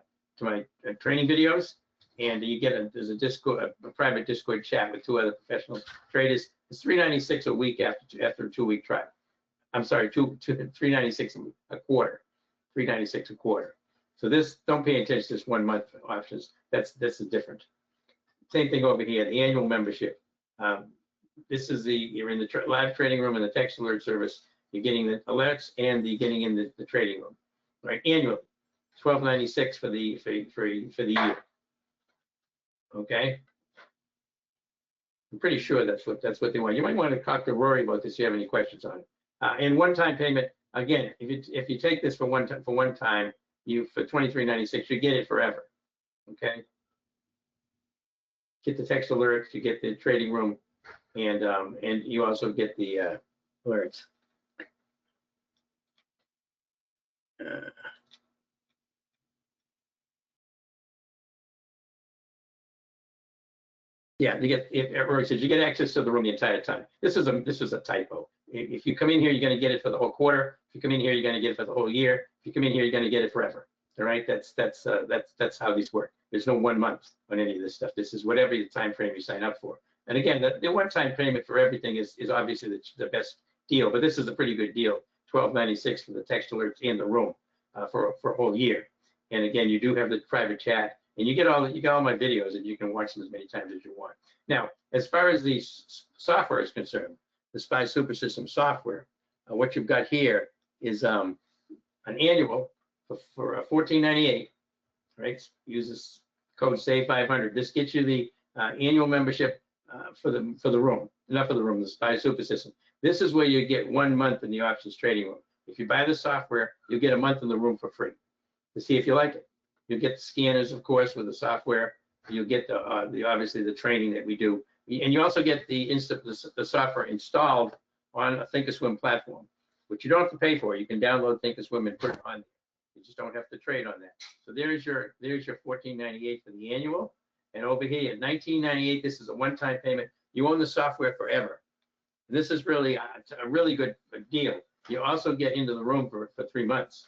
training videos, and you get there's a private Discord chat with 2 other professional traders. It's $396 a week after a 2-week trial. I'm sorry, $396 a quarter. $396 a quarter. So this, don't pay attention to this 1 month options. That's different. Same thing over here, the annual membership. This is you're in the live trading room and the text alert service. You're getting the alerts and you're getting in the trading room, right? Annually, $12.96 for the year. Okay. I'm pretty sure that's what they want. You might want to talk to Rory about this if you have any questions on it. And one-time payment, again, if you take this for one time, for $23.96, you get it forever. Okay. Get the text alerts, you get the trading room, and you also get the alerts. Yeah, Rory says you get access to the room the entire time. This is a typo. If you come in here, you're going to get it for the whole quarter. If you come in here, you're going to get it for the whole year. If you come in here, you're going to get it forever. All right, that's how these work. There's no 1 month on any of this stuff. This is whatever the time frame you sign up for. And again, the one-time payment for everything is obviously the best deal, but this is a pretty good deal. $12.96 for the text alerts in the room. for a whole year. And again, you do have the private chat, and you get all my videos, and you can watch them as many times as you want. Now, as far as the software is concerned, the SPY Super System software, what you've got here is an annual for $14.98, right? Uses code SAVE500. This gets you the annual membership for the room, not for the room, the SPY Super System. This is where you get 1 month in the options trading room. If you buy the software, you'll get a month in the room for free to see if you like it. You'll get the scanners, of course, with the software. You'll get the obviously the training that we do, and you also get the software installed on a Thinkorswim platform, which you don't have to pay for. You can download Thinkorswim and put it on. You just don't have to trade on that. So there's your $14.98 for the annual, and over here at $19.98, this is a one-time payment. You own the software forever. And this is really a really good deal. You also get into the room for 3 months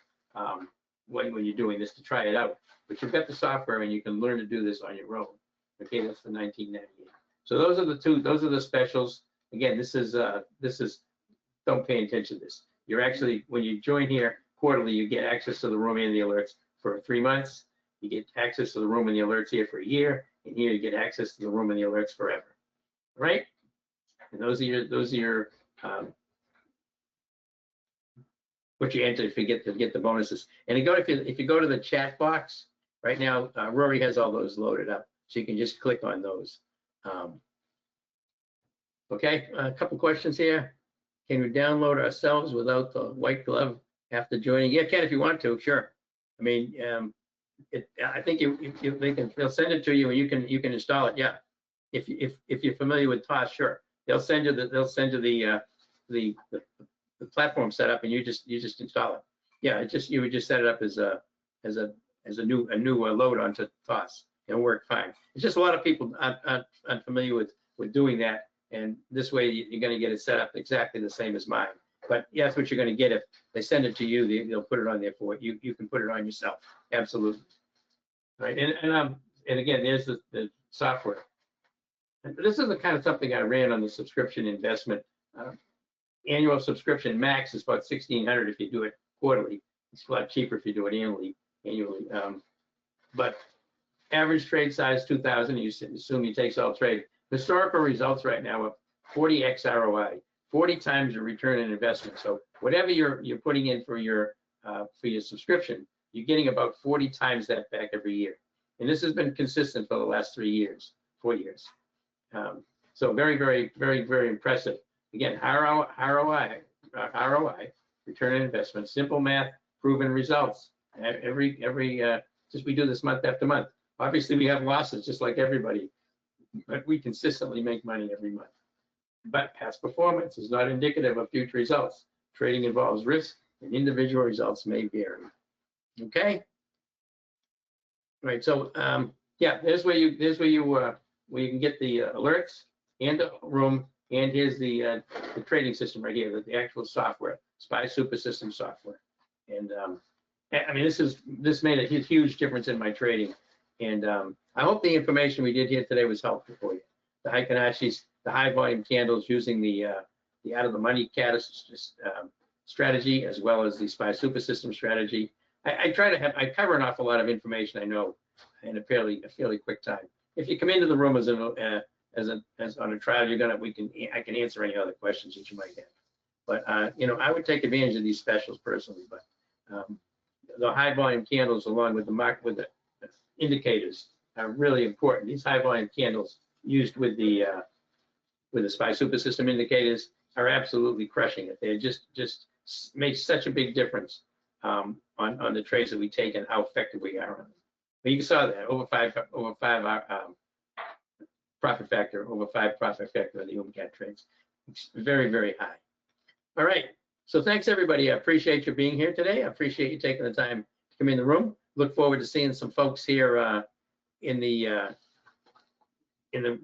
when you're doing this to try it out. But you've got the software and you can learn to do this on your own. Okay, that's the $19.98. So those are the two. Those are the specials. Again, this is don't pay attention to this. You're actually, when you join here quarterly, you get access to the room and the alerts for 3 months. You get access to the room and the alerts here for a year, and here you get access to the room and the alerts forever. All right? And those are your what you enter if you get the bonuses. And if you go to the chat box right now, Rory has all those loaded up, so you can just click on those. Okay, a couple questions here. Can we download ourselves without the white glove after joining? Yeah, Ken, if you want to, sure. I mean, I think they'll send it to you and you can install it. Yeah, if you're familiar with TOS, sure. They'll send you the platform setup, and you just install it. Yeah, you would just set it up as a new load onto TOS. It'll work fine. It's just a lot of people aren't familiar with doing that, and this way you're going to get it set up exactly the same as mine. But yeah, that's what you're going to get if they send it to you. They'll put it on there for you. You can put it on yourself. Absolutely. Right. And again, there's the software. And this is the kind of something I ran on the subscription investment. Annual subscription max is about $1,600 if you do it quarterly. It's a lot cheaper if you do it annually. But average trade size 2,000. You assume he takes all trade. Historical results right now of 40x ROI, 40 times your return on investment. So whatever you're putting in for your subscription, you're getting about 40 times that back every year. And this has been consistent for the last 4 years. So very, very, very, very impressive. Again, ROI, return on investment, simple math, proven results. Just we do this month after month. Obviously, we have losses just like everybody, but we consistently make money every month. But past performance is not indicative of future results. Trading involves risk, and individual results may vary. Okay. Right. So yeah, there's where you can get the alerts and the room, and here's the trading system right here, the actual software, SPY Super System software. And I mean, this made a huge difference in my trading. And I hope the information we did here today was helpful for you. The Heiken-Ashis, the high volume candles using the out of the money strategy, as well as the SPY Super System strategy. I cover an awful lot of information I know in a fairly quick time. If you come into the room as on a trial, I can answer any other questions that you might have. But I would take advantage of these specials personally. But the high volume candles, along with the indicators, are really important. These high volume candles used with the SPY Super System indicators are absolutely crushing it. They just make such a big difference on the trades that we take and how effective we are on them. But you saw that over five profit factor on the OOMCAT trades. It's very, very high. All right. So thanks everybody. I appreciate you being here today. I appreciate you taking the time to come in the room. Look forward to seeing some folks here in the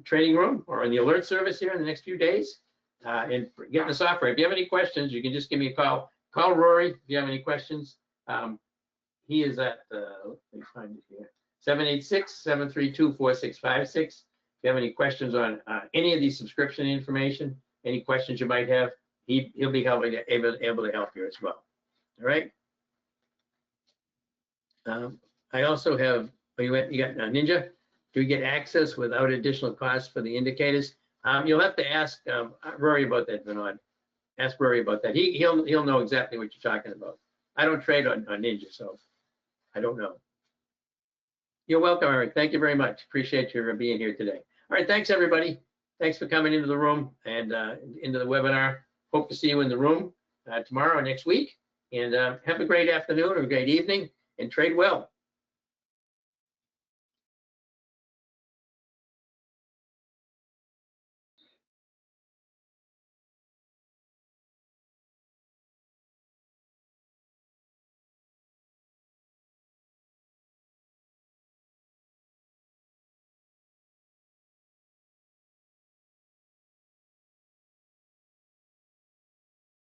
trading room or in the alert service here in the next few days, and getting the software. If you have any questions, you can just give me a call. Call Rory if you have any questions. He is at, let me find it here, 786-732-4656. If you have any questions on any of the subscription information, any questions you might have, he'll be able to help you as well. All right. I also have, you got Ninja. Do we get access without additional costs for the indicators? You'll have to ask Rory about that, Vinod. Ask Rory about that. He'll know exactly what you're talking about. I don't trade on Ninja, so I don't know. You're welcome, Eric. Thank you very much. Appreciate your being here today. All right, thanks everybody. Thanks for coming into the room and into the webinar. Hope to see you in the room tomorrow or next week. And have a great afternoon or a great evening and trade well.